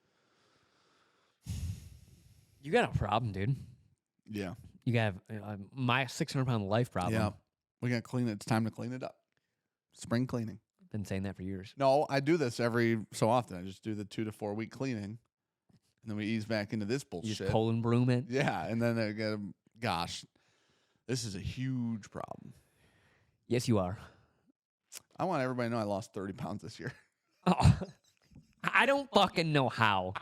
S2: You got a problem, dude.
S1: Yeah.
S2: You got my 600-pound life problem.
S1: Yeah. We got to clean it. It's time to clean it up. Spring cleaning.
S2: Been saying that for years.
S1: No, I do this every so often. I just do the 2 to 4 week cleaning. And then we ease back into this
S2: You
S1: bullshit.
S2: just Poland broom it.
S1: Yeah. And then I get, gosh, this is a huge problem.
S2: Yes, you are.
S1: I want everybody to know I lost 30 pounds this year.
S2: Oh, I don't fucking know how.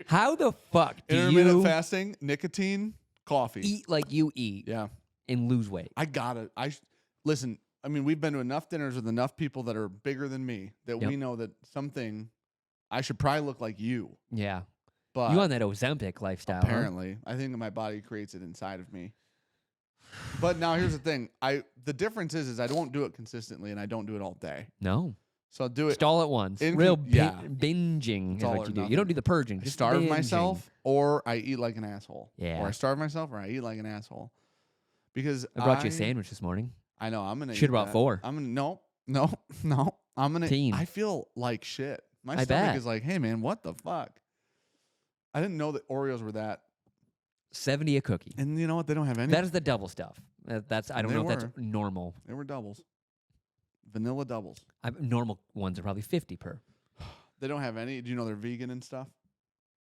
S2: How the fuck do
S1: Intermittent
S2: you
S1: fasting, nicotine, coffee.
S2: eat like you eat
S1: Yeah.
S2: and lose weight?
S1: I got it. Listen, I mean, we've been to enough dinners with enough people that are bigger than me that
S2: Yep.
S1: we know that something, I should probably look like you.
S2: Yeah.
S1: But
S2: You on that Ozempic lifestyle, huh?
S1: apparently, I think my body creates it inside of me. But now here's the thing. The difference is I don't do it consistently and I don't do it all day.
S2: No.
S1: So I'll do it.
S2: Just all at once.
S1: In-
S2: Real
S1: yeah.
S2: binging
S1: It's
S2: is
S1: all
S2: what
S1: or
S2: you do.
S1: nothing.
S2: You don't do the purging.
S1: I
S2: Just
S1: starve
S2: binging.
S1: myself or I eat like an asshole.
S2: Yeah.
S1: Or I starve myself or I eat like an asshole. Because
S2: I brought you a sandwich this morning.
S1: I know. I'm gonna.
S2: Should've
S1: eat
S2: brought
S1: that.
S2: 4.
S1: I'm gonna. No. I'm gonna.
S2: Team.
S1: I feel like shit. My
S2: I
S1: stomach
S2: bet.
S1: is like, hey man, what the fuck? I didn't know that Oreos were that.
S2: 70 a cookie.
S1: And you know what? They don't have any.
S2: That is the double stuff. That's I don't
S1: They
S2: know if
S1: were.
S2: that's normal.
S1: They were doubles. Vanilla doubles.
S2: Normal ones are probably 50 per.
S1: They don't have any. Do you know they're vegan and stuff?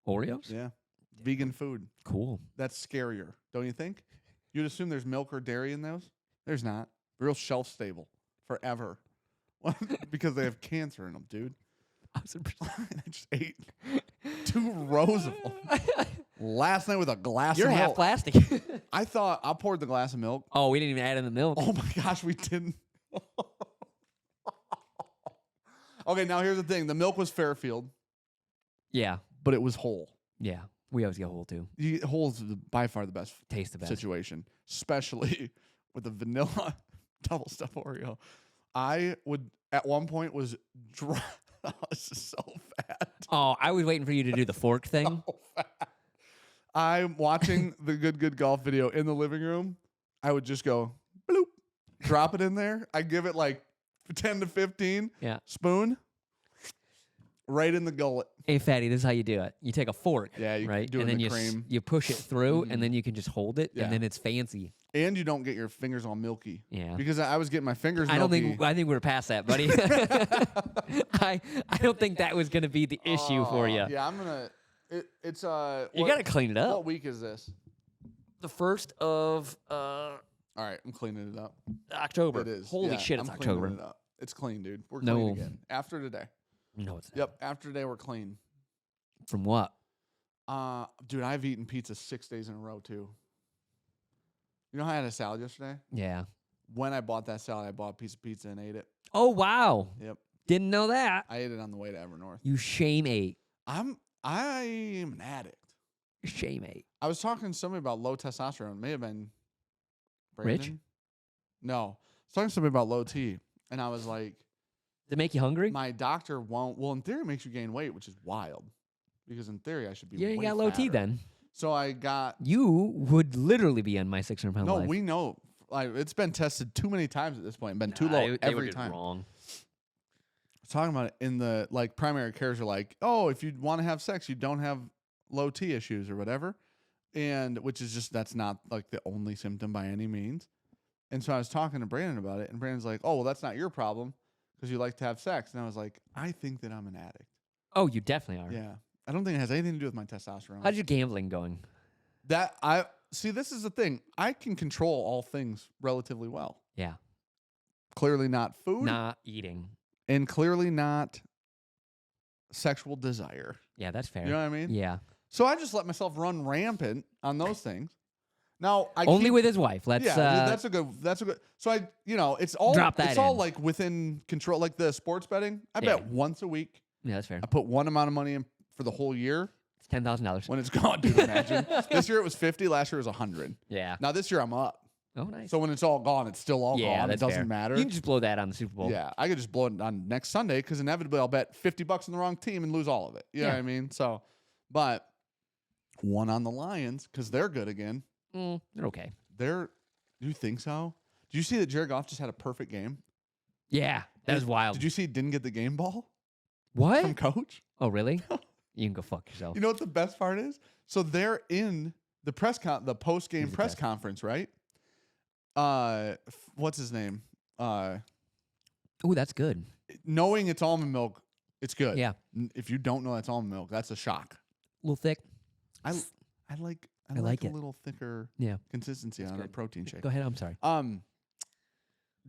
S2: Oreos?
S1: Yeah. Vegan food.
S2: Cool.
S1: That's scarier, don't you think? You'd assume there's milk or dairy in those. There's not. Real shelf stable forever. Because they have cancer in them, dude.
S2: 1,000%.
S1: I just ate 2 rows of them last night with a glass
S2: You're
S1: of
S2: half
S1: milk.
S2: plastic.
S1: I thought I poured the glass of milk.
S2: Oh, we didn't even add in the milk.
S1: Oh my gosh, we didn't. Okay, now here's the thing. The milk was Fairfield,
S2: Yeah.
S1: but it was whole.
S2: Yeah. We always get whole too.
S1: Whole's by far the best
S2: Taste the best.
S1: situation, especially with the vanilla double stuff Oreo. I would at one point was dry. This is so fat.
S2: Oh, I was waiting for you to do the fork thing.
S1: So fat. I'm watching the good golf video in the living room. I would just go bloop, drop it in there. I give it like 10 to 15.
S2: Yeah.
S1: Spoon right in the gullet.
S2: Hey, fatty, this is how you do it. You take a fork,
S1: Yeah, you
S2: right?
S1: do it
S2: and
S1: in
S2: then
S1: the cream.
S2: you push it through, and then you can just hold it,
S1: Yeah.
S2: and then it's fancy.
S1: And you don't get your fingers all milky.
S2: Yeah.
S1: Because I was getting my fingers
S2: I
S1: milky.
S2: don't think we're past that, buddy. I don't think that was going to be the issue for you.
S1: Yeah, I'm gonna. It's
S2: You got to clean it up.
S1: What week is this?
S2: The 1st of
S1: All right, I'm cleaning it up.
S2: October.
S1: It is.
S2: Holy
S1: Yeah,
S2: shit, it's
S1: I'm cleaning
S2: October.
S1: it up. It's clean, dude. We're
S2: No.
S1: clean again after today.
S2: No, it's not.
S1: Yep, after today we're clean.
S2: From what?
S1: Dude, I've eaten pizza 6 days in a row too. You know how I had a salad yesterday?
S2: Yeah.
S1: When I bought that salad, I bought a piece of pizza and ate it.
S2: Oh, wow.
S1: Yep.
S2: Didn't know that.
S1: I ate it on the way to Evernorth.
S2: You shame ate.
S1: I am an addict.
S2: Shame ate.
S1: I was talking to somebody about low testosterone. It may have been
S2: Rich?
S1: Brandon. No. I was talking to somebody about low T, and I was like,
S2: Does it make you hungry?
S1: my doctor won't. Well, in theory, it makes you gain weight, which is wild. Because in theory, I should be
S2: Yeah, you
S1: way
S2: got low T
S1: fatter.
S2: then.
S1: So I got.
S2: You would literally be on my 600-pound
S1: No,
S2: life.
S1: we know. Like, it's been tested too many times at this point. Been too low
S2: They were
S1: every
S2: just
S1: time.
S2: wrong.
S1: I was talking about it in the like primary cares are like, oh, if you want to have sex, you don't have low T issues or whatever, and which is just that's not like the only symptom by any means. And so I was talking to Brandon about it, and Brandon's like, oh, well, that's not your problem because you like to have sex. And I was like, I think that I'm an addict.
S2: Oh, you definitely are.
S1: Yeah, I don't think it has anything to do with my testosterone.
S2: How's your gambling going?
S1: That I see. This is the thing. I can control all things relatively well.
S2: Yeah.
S1: Clearly not food,
S2: Not eating.
S1: and clearly not sexual desire.
S2: Yeah, that's fair.
S1: You know what I mean?
S2: Yeah.
S1: So I just let myself run rampant on those things. Now I
S2: Only
S1: keep,
S2: with his wife. Let's
S1: that's a good. So I, it's all
S2: Drop that
S1: it's all
S2: in.
S1: like within control. Like the sports betting, I
S2: Yeah.
S1: bet once a week.
S2: yeah, that's fair.
S1: I put one amount of money in for the whole year.
S2: It's $10,000.
S1: When it's gone, dude, imagine. This year it was 50. Last year it was 100.
S2: Yeah.
S1: Now this year I'm up.
S2: Oh, nice.
S1: So when it's all gone, it's still all
S2: yeah,
S1: gone. It
S2: that's
S1: doesn't
S2: fair.
S1: matter.
S2: You can just blow that on the Super Bowl.
S1: Yeah, I could just blow it on next Sunday because inevitably I'll bet $50 on the wrong team and lose all of it. You know
S2: Yeah.
S1: what I mean? So, but one on the Lions because they're good again.
S2: They're okay.
S1: Do you think so? Did you see that Jared Goff just had a perfect game?
S2: Yeah, that was wild.
S1: Did you see he didn't get the game ball
S2: What?
S1: from coach?
S2: Oh, really? You can go fuck yourself.
S1: You know what the best part is? So they're in the the post game
S2: Who's the
S1: press
S2: best?
S1: conference, right? What's his name?
S2: Oh, that's good.
S1: Knowing it's almond milk, it's good.
S2: Yeah.
S1: If you don't know that's almond milk, that's a shock.
S2: A little thick.
S1: I like
S2: like
S1: a
S2: it.
S1: little thicker
S2: Yeah.
S1: consistency on a
S2: good.
S1: protein shake.
S2: Go ahead. I'm sorry.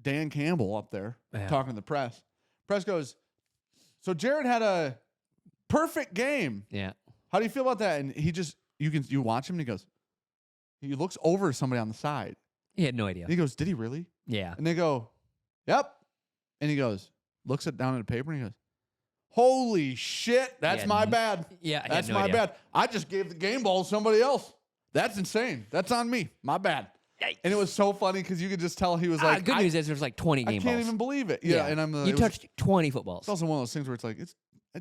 S1: Dan Campbell up there
S2: Yeah.
S1: talking to the press. Press goes, so Jared had a perfect game.
S2: Yeah.
S1: How do you feel about that? And he just you watch him and he goes, he looks over at somebody on the side.
S2: He had no idea.
S1: And he goes, did he really?
S2: Yeah.
S1: And they go, yep. And he goes, looks it down at the paper and he goes, holy shit, that's
S2: Yeah,
S1: my bad.
S2: Yeah.
S1: That's my bad. I just gave the game ball to somebody else. That's insane. That's on me. My bad.
S2: Yikes.
S1: And it was so funny because you could just tell he was like,
S2: good news is there's like 20
S1: I
S2: game
S1: can't
S2: balls.
S1: even believe it. Yeah. And I'm
S2: you touched 20 footballs.
S1: It's also one of those things where it's like,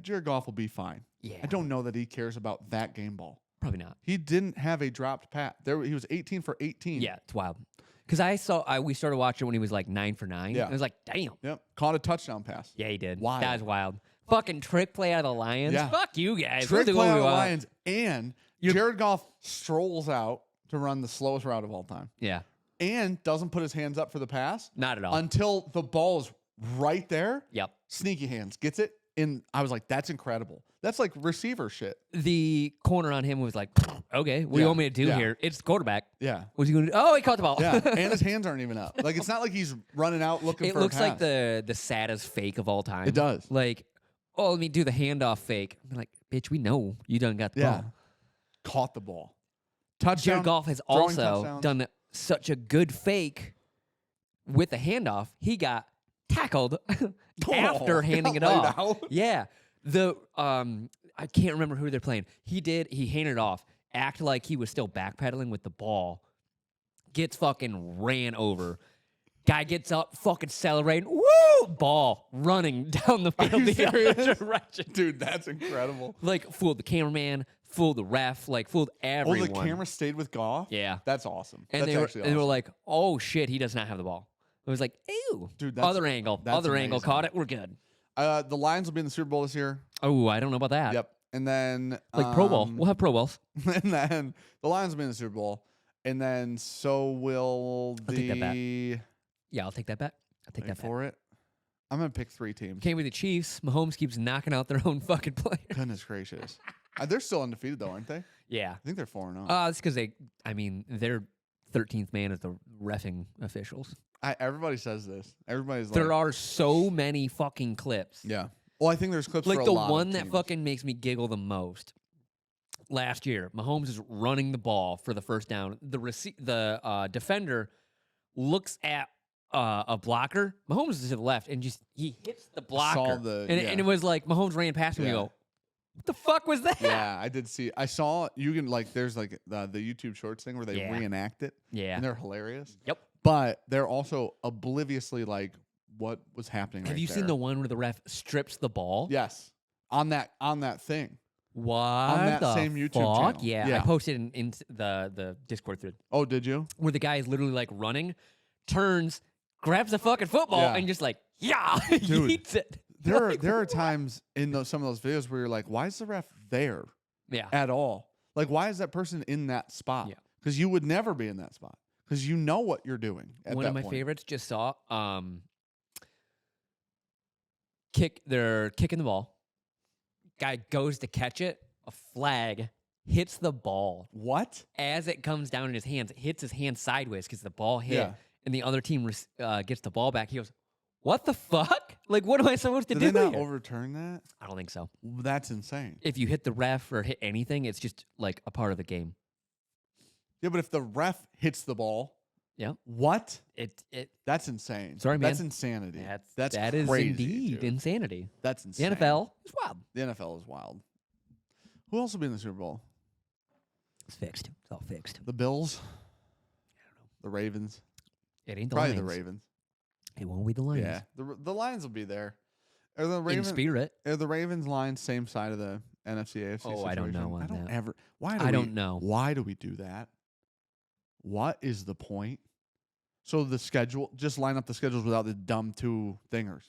S1: Jared Goff will be fine.
S2: Yeah.
S1: I don't know that he cares about that game ball.
S2: Probably not.
S1: He didn't have a dropped pat. He was 18 for 18.
S2: Yeah, it's wild. Because we started watching when he was like 9 for 9.
S1: Yeah.
S2: I was like, damn.
S1: Yep. Caught a touchdown pass.
S2: Yeah, he did.
S1: Wild.
S2: That was wild. Fucking trick play out of the Lions.
S1: Yeah.
S2: Fuck you guys.
S1: Trick
S2: We'll do
S1: play
S2: what
S1: out
S2: we
S1: of the
S2: want.
S1: Lions. And Jared Goff strolls out to run the slowest route of all time.
S2: Yeah.
S1: And doesn't put his hands up for the pass
S2: Not at all.
S1: until the ball is right there.
S2: Yep.
S1: Sneaky hands. Gets it. And I was like, that's incredible. That's like receiver shit.
S2: The corner on him was like, okay, what do you want me to do
S1: Yeah.
S2: here? It's the quarterback.
S1: Yeah.
S2: What's he going to do? Oh, he caught the ball.
S1: Yeah. And his hands aren't even up. Like, it's not like he's running out looking
S2: It
S1: for
S2: looks
S1: a pass.
S2: like the saddest fake of all time.
S1: It does.
S2: Like, oh, let me do the handoff fake. I'm like, bitch, we know you done got the
S1: Yeah.
S2: ball.
S1: Caught the ball. Touchdown.
S2: Jared Goff has
S1: throwing
S2: also
S1: touchdowns.
S2: done such a good fake with the handoff. He got tackled after handing it
S1: laid
S2: off.
S1: out.
S2: Yeah. I can't remember who they're playing. He handed it off, acted like he was still backpedaling with the ball, gets fucking ran over. Guy gets up, fucking celebrating. Woo! Ball running down the field
S1: you
S2: the other
S1: serious?
S2: direction.
S1: Dude, that's incredible.
S2: Like, fooled the cameraman, fooled the ref, like, fooled everyone.
S1: Oh, the camera stayed with Goff?
S2: Yeah.
S1: That's awesome.
S2: And
S1: That's
S2: they were,
S1: actually
S2: and they were
S1: awesome.
S2: like, oh, shit, he does not have the ball. It was like, ew.
S1: Dude, that's-
S2: other angle.
S1: that's
S2: Other angle.
S1: amazing.
S2: Caught it. We're good.
S1: The Lions will be in the Super Bowl this year.
S2: Oh, I don't know about that.
S1: Yep. And then
S2: Like Pro Bowl. We'll have Pro Bowls.
S1: and then the Lions will be in the Super Bowl. And then so will
S2: I'll take that bet.
S1: the
S2: Yeah, I'll take that bet. I'll take
S1: Wait
S2: that bet.
S1: for it. I'm gonna pick 3 teams.
S2: Came with the Chiefs. Mahomes keeps knocking out their own fucking players.
S1: Goodness gracious. They're still undefeated though, aren't they?
S2: Yeah.
S1: I think they're 4-0.
S2: It's because their 13th man is the reffing officials.
S1: Everybody says this. Everybody's like,
S2: There are so many fucking clips.
S1: yeah. Well, I think there's clips
S2: Like
S1: for a
S2: the
S1: lot of
S2: one that
S1: teams.
S2: fucking makes me giggle the most. Last year, Mahomes is running the ball for the first down. The defender looks at a blocker. Mahomes is to the left, and just he hits the blocker.
S1: the-
S2: and it was like Mahomes ran past him.
S1: Yeah.
S2: And you go, what the fuck was that?
S1: Yeah, I did see. I saw you can like. There's like the YouTube Shorts thing where they
S2: Yeah.
S1: reenact it.
S2: Yeah.
S1: And they're hilarious.
S2: Yep.
S1: But they're also obliviously like what was happening.
S2: Have
S1: right
S2: you seen
S1: there.
S2: the one where the ref strips the ball?
S1: Yes. On that thing.
S2: What?
S1: On that
S2: the
S1: same YouTube
S2: fuck?
S1: channel.
S2: Yeah, I
S1: Yeah.
S2: posted in the Discord thread
S1: Oh, did you?
S2: where the guy is literally like running, turns, grabs the fucking football,
S1: Yeah.
S2: and just like, yeah,
S1: Dude,
S2: eats it.
S1: There are times in some of those videos where you're like, why is the ref there
S2: Yeah.
S1: at all? Like, why is that person in that spot?
S2: Yeah.
S1: Because you would never be in that spot. Because you know what you're doing. At
S2: One
S1: that
S2: of my
S1: point.
S2: favorites just saw they're kicking the ball. Guy goes to catch it, a flag hits the ball.
S1: What?
S2: As it comes down in his hands, it hits his hand sideways because the ball hit,
S1: Yeah.
S2: and the other team gets the ball back. He goes, what the fuck? Like, what am I supposed to
S1: Did
S2: do
S1: they not
S2: here?
S1: overturn that?
S2: I don't think so.
S1: That's insane.
S2: If you hit the ref or hit anything, it's just like a part of the game.
S1: Yeah, but if the ref hits the ball,
S2: Yeah.
S1: what?
S2: It
S1: That's insane.
S2: Sorry, man.
S1: That's insanity.
S2: that
S1: crazy,
S2: is indeed
S1: dude.
S2: insanity.
S1: That's
S2: The
S1: insane.
S2: NFL is wild.
S1: The NFL is wild. Who else will be in the Super Bowl?
S2: It's fixed. It's all fixed.
S1: The Bills. The Ravens.
S2: It ain't the
S1: Probably
S2: Lions.
S1: the Ravens.
S2: It won't be the Lions.
S1: Yeah, the Lions will be there. Are the
S2: In
S1: Ravens?
S2: spirit.
S1: Are the Ravens Lions same side of the NFC AFC?
S2: Oh, I don't know
S1: situation?
S2: on
S1: I don't
S2: that.
S1: ever. Why? Do
S2: I
S1: we,
S2: don't know.
S1: Why do we do that? What is the point? So the schedule, just line up the schedules without the dumb two thingers.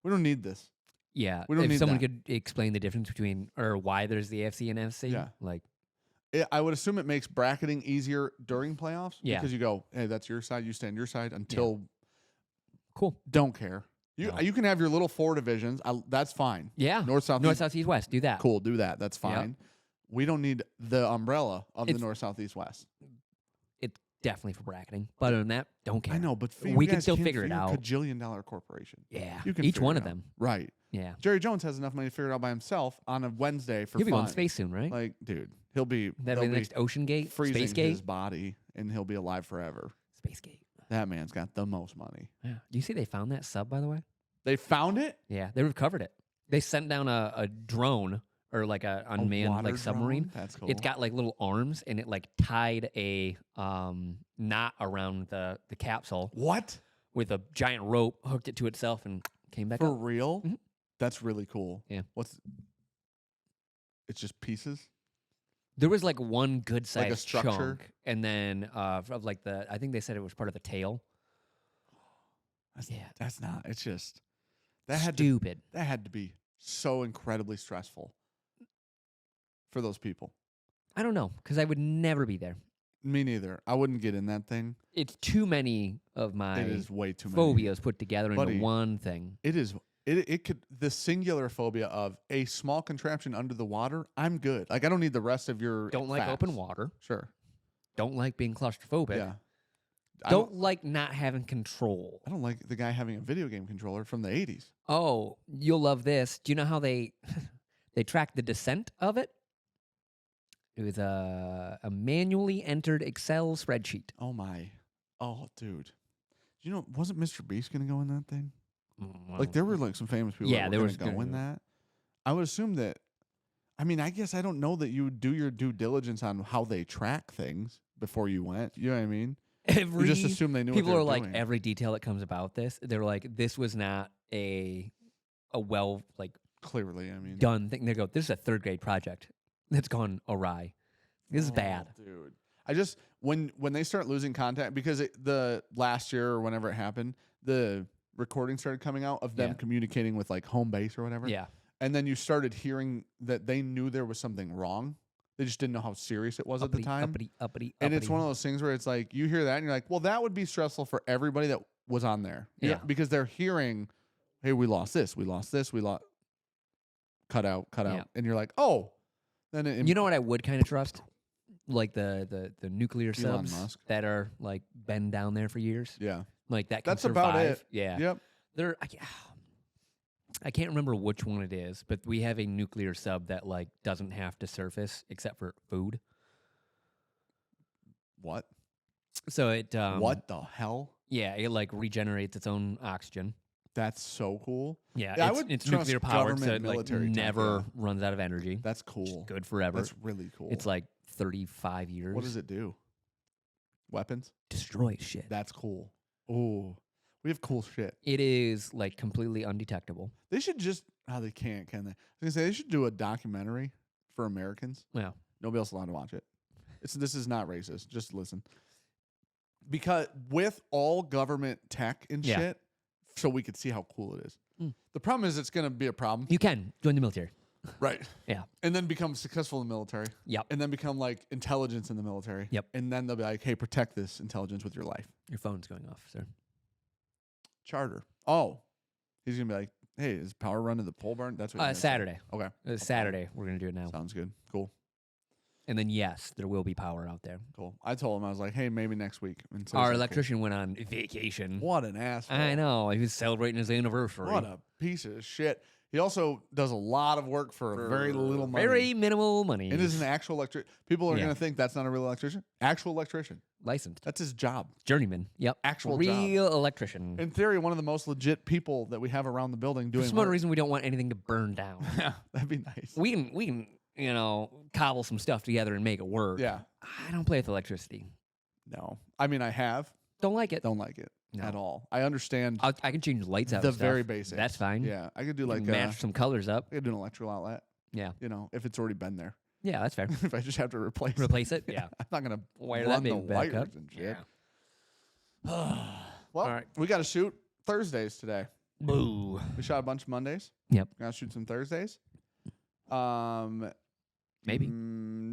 S1: We don't need this.
S2: Yeah.
S1: We don't
S2: if
S1: need
S2: someone
S1: that.
S2: could explain the difference between or why there's the AFC and NFC.
S1: Yeah.
S2: Like,
S1: I would assume it makes bracketing easier during playoffs.
S2: Yeah.
S1: Because you go, hey, that's your side. You stand your side until
S2: cool.
S1: don't care.
S2: No.
S1: You can have your little four divisions. That's fine.
S2: Yeah.
S1: North, south,
S2: North,
S1: east.
S2: south, east, west. Do that.
S1: Cool. Do that. That's
S2: Yep.
S1: fine. We don't need the umbrella of the
S2: It's-
S1: north, south, east, west.
S2: It's definitely for bracketing. But other than that, don't care.
S1: I know, but
S2: We can
S1: guys
S2: still
S1: can't
S2: figure it
S1: figure
S2: out.
S1: $1 corporation.
S2: Yeah.
S1: You can
S2: Each
S1: figure
S2: one
S1: it
S2: of
S1: out.
S2: them.
S1: Right.
S2: Yeah.
S1: Jerry Jones has enough money to figure it out by himself on a Wednesday for
S2: He'll be
S1: fun.
S2: going to space soon, right?
S1: Like, dude, he'll be
S2: That'll be the next OceanGate,
S1: freezing
S2: Space Gate,
S1: his body, and he'll be alive forever.
S2: Space Gate.
S1: That man's got the most money.
S2: Yeah. Do you see they found that sub, by the way?
S1: They found it.
S2: Yeah, they recovered it. They sent down a drone or like a unmanned
S1: water
S2: like submarine.
S1: drone? That's cool.
S2: It's got like little arms and it like tied a knot around the capsule
S1: what?
S2: with a giant rope, hooked it to itself, and came back
S1: For
S2: up.
S1: real?
S2: Mhm.
S1: That's really cool.
S2: Yeah.
S1: It's just pieces.
S2: There was like one good
S1: Like a
S2: sized
S1: structure?
S2: chunk, and then of like I think they said it was part of the tail.
S1: That's not. It's just that
S2: Stupid.
S1: had to be so incredibly stressful for those people.
S2: I don't know because I would never be there.
S1: Me neither. I wouldn't get in that thing.
S2: It's too many of my
S1: It is way too many.
S2: phobias put together
S1: Buddy,
S2: into one thing.
S1: It is. It could the singular phobia of a small contraption under the water. I'm good. Like I don't need the rest of your.
S2: Don't like
S1: facts.
S2: open water.
S1: Sure.
S2: Don't like being claustrophobic.
S1: Yeah. I
S2: Don't like not having control.
S1: I don't like the guy having a video game controller from the 80s.
S2: Oh, you'll love this. Do you know how they they tracked the descent of it? It was a manually entered Excel spreadsheet.
S1: Oh my. Oh, dude. You know, wasn't Mr. Beast gonna go in that thing? Like there were like some famous people.
S2: Yeah,
S1: that
S2: there
S1: were
S2: was
S1: gonna go
S2: gonna
S1: in
S2: go.
S1: that. I would assume that. I mean, I guess I don't know that you would do your due diligence on how they track things before you went. You know what I mean? You just assume they knew.
S2: People
S1: what they
S2: are
S1: were
S2: like
S1: doing.
S2: every detail that comes about this. They're like, this was not a well like
S1: Clearly, I mean,
S2: done thing. They go, this is a third grade project that's gone awry. This is
S1: Oh,
S2: bad.
S1: dude. I just when they start losing contact because the last year or whenever it happened, the recording started coming out of them
S2: Yeah.
S1: communicating with like home base or whatever.
S2: Yeah.
S1: And then you started hearing that they knew there was something wrong. They just didn't know how serious it was at the time. And it's one of those things where it's like you hear that and you're like, well, that would be stressful for everybody that was on there.
S2: Yeah.
S1: Because they're hearing, hey, we lost this, we lost this, we lost cut out.
S2: Yeah.
S1: And you're like, oh. Then it
S2: You know what I would kind of trust? Like the nuclear
S1: Elon
S2: subs
S1: Musk.
S2: that are like been down there for years.
S1: Yeah.
S2: Like that can
S1: That's about
S2: survive.
S1: it.
S2: Yeah.
S1: Yep.
S2: They're I can't remember which one it is, but we have a nuclear sub that like doesn't have to surface except for food.
S1: What?
S2: So it
S1: What the hell?
S2: Yeah, it like regenerates its own oxygen.
S1: That's so cool.
S2: Yeah,
S1: I
S2: it's,
S1: would
S2: it's
S1: trust
S2: nuclear powered, so
S1: government
S2: it like
S1: military tech,
S2: never
S1: yeah.
S2: runs out of energy.
S1: That's
S2: It's
S1: cool.
S2: good forever.
S1: That's really cool.
S2: It's like 35 years.
S1: What does it do? Weapons?
S2: Destroy shit.
S1: That's cool. Ooh. We have cool shit.
S2: It is like completely undetectable.
S1: They should just they can't, can they? I was gonna say they should do a documentary for Americans.
S2: Yeah.
S1: Nobody else allowed to watch it. This is not racist. Just listen. Because with all government tech and
S2: Yeah.
S1: shit, so we could see how cool it is.
S2: Mm.
S1: The problem is it's gonna be a problem.
S2: You can join the military.
S1: Right.
S2: Yeah.
S1: And then become successful in the military.
S2: Yep.
S1: And then become like intelligence in the military.
S2: Yep.
S1: And then they'll be like, hey, protect this intelligence with your life.
S2: Your phone's going off, sir.
S1: Charter. Oh. He's gonna be like, hey, is power run to the pole barn? That's what he's gonna say.
S2: Saturday.
S1: Okay.
S2: Saturday. We're going to do it now.
S1: Sounds good. Cool.
S2: And then, yes, there will be power out there.
S1: Cool. I told him, I was like, hey, maybe next week. And so
S2: Our
S1: he's like,
S2: electrician went on vacation.
S1: cool. What an asshole.
S2: I know. He was celebrating his anniversary.
S1: What a piece of shit. He also does a lot of work for very little money.
S2: Very minimal money.
S1: And is an actual electrician. People are
S2: Yeah.
S1: going to think that's not a real electrician. Actual electrician.
S2: Licensed.
S1: That's his job.
S2: Journeyman. Yep.
S1: Actual
S2: Real electrician.
S1: In theory, one of the most legit people that we have around the building doing
S2: For some other
S1: work.
S2: reason, we don't want anything to burn down.
S1: Yeah, that'd be nice.
S2: we can, cobble some stuff together and make it work.
S1: Yeah.
S2: I don't play with electricity.
S1: No. I mean, I have.
S2: Don't like it.
S1: Don't like it
S2: No.
S1: at all. I understand
S2: I can change lights out.
S1: the
S2: and stuff.
S1: very basics.
S2: That's fine.
S1: Yeah. I could do
S2: You
S1: like
S2: can match some colors up.
S1: I could do an electrical outlet.
S2: Yeah.
S1: If it's already been there.
S2: Yeah, that's fair.
S1: If I just have to replace
S2: Replace it. Yeah.
S1: I'm not going to
S2: Wire
S1: run
S2: that
S1: the
S2: baby back
S1: wires
S2: up.
S1: and shit.
S2: Yeah.
S1: Well,
S2: All right.
S1: we got to shoot Thursdays today.
S2: Boo.
S1: We shot a bunch of Mondays.
S2: Yep.
S1: Got to shoot some Thursdays.
S2: Maybe.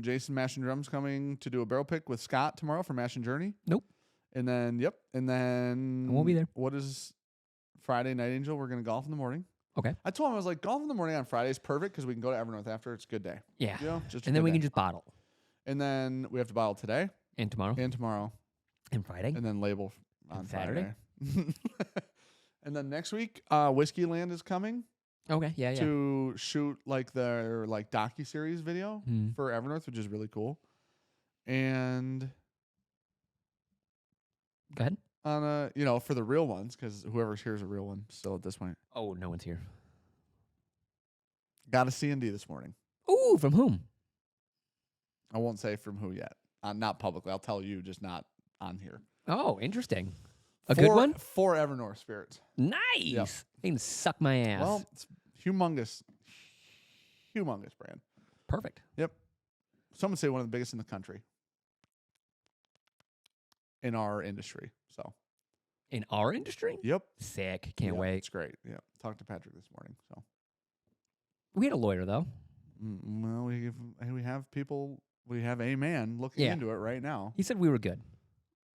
S1: Jason Mash and Drums coming to do a barrel pick with Scott tomorrow for Mash and Journey.
S2: Nope.
S1: And then, And then
S2: I won't be there.
S1: What is Friday Night Angel? We're going to golf in the morning.
S2: Okay.
S1: I told him, I was like, golf in the morning on Friday is perfect because we can go to Evernorth after. It's a good day.
S2: Yeah.
S1: Just a
S2: And then
S1: good
S2: we
S1: day.
S2: can just bottle.
S1: And then we have to bottle today
S2: And tomorrow.
S1: and tomorrow.
S2: And Friday.
S1: And then label on
S2: And Saturday?
S1: Friday. And then next week, Whiskey Land is coming
S2: Okay. Yeah. Yeah.
S1: to shoot like their docu-series video
S2: Hmm.
S1: for Evernorth, which is really cool. And
S2: Go ahead.
S1: on for the real ones, because whoever's here is a real one still at this point.
S2: Oh, no one's here.
S1: Got a C&D this morning.
S2: Ooh, from whom?
S1: I won't say from who yet. Not publicly. I'll tell you, just not on here.
S2: Oh, interesting. A good one?
S1: 4 Evernorth spirits.
S2: Nice. They can suck my ass.
S1: Well, it's humongous brand.
S2: Perfect.
S1: Yep. Some would say one of the biggest in the country. In our industry. So.
S2: In our industry?
S1: Yep.
S2: Sick. Can't
S1: Yeah,
S2: wait.
S1: It's great. Yeah. Talked to Patrick this morning. So.
S2: We had a lawyer, though.
S1: Well, we have people. We have a man looking
S2: Yeah.
S1: into it right now.
S2: He said we were good.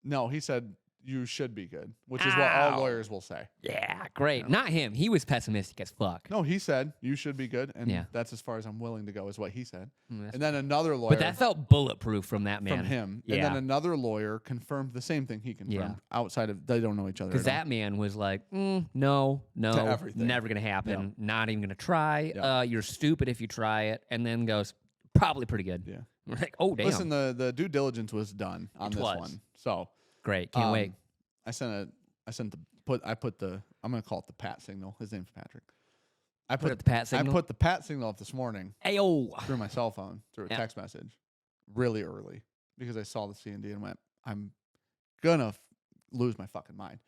S1: No, he said you should be good, which is what all
S2: Ow.
S1: lawyers will say.
S2: Yeah, great. Not him. He was pessimistic as fuck.
S1: No, he said you should be good, and
S2: Yeah.
S1: that's as far as I'm willing to go, is what he said.
S2: That's-
S1: And then another lawyer
S2: But that felt bulletproof from that man.
S1: from him,
S2: Yeah.
S1: and then another lawyer confirmed the same thing he confirmed.
S2: Yeah.
S1: Outside of they don't know each other.
S2: Because
S1: at all.
S2: that man was like, no,
S1: everything.
S2: never going to happen. Not even going to try.
S1: Yeah.
S2: You're stupid if you try it. And then goes, probably pretty good.
S1: Yeah.
S2: We're like, oh, damn.
S1: Listen, the due diligence was done on
S2: It
S1: this
S2: was.
S1: one, so
S2: Great. Can't wait.
S1: I'm gonna call it the Pat signal. His name's Patrick. I
S2: Put up the Pat
S1: I
S2: signal.
S1: put the Pat signal up this morning
S2: Ayo.
S1: through my cell phone through a
S2: Yeah.
S1: text message, really early, because I saw the C&D and went, I'm gonna lose my fucking mind.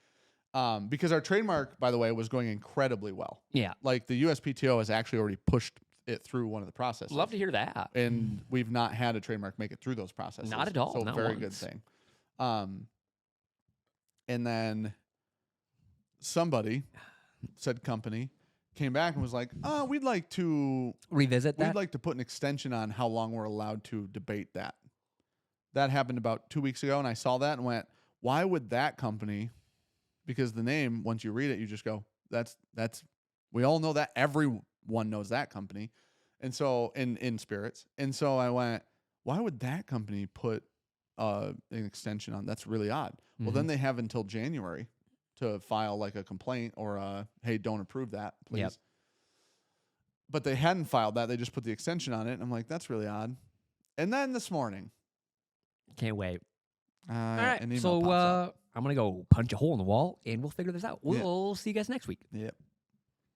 S1: Because our trademark, by the way, was going incredibly well.
S2: Yeah.
S1: Like the USPTO has actually already pushed it through one of the processes.
S2: Love to hear that.
S1: And we've not had a trademark make it through those processes.
S2: Not at all,
S1: So
S2: not
S1: very
S2: once.
S1: good thing. And then said company, came back and was like, "Oh, we'd like to
S2: Revisit that.
S1: put an extension on how long we're allowed to debate that." That happened about 2 weeks ago, and I saw that and went, "Why would that company?" Because the name, once you read it, you just go, "That's." We all know that. Everyone knows that company, and so in spirits, and so I went, "Why would that company put an extension on? That's really odd." Well, then they have until January to file like a complaint or hey, don't approve that, please.
S2: Yep.
S1: But they hadn't filed that. They just put the extension on it. And I'm like, that's really odd. And then this morning,
S2: Can't wait.
S1: an
S2: All right.
S1: email
S2: So
S1: pops up.
S2: I'm going to go punch a hole in the wall, and we'll figure this out. We'll see you guys next week.
S1: Yep.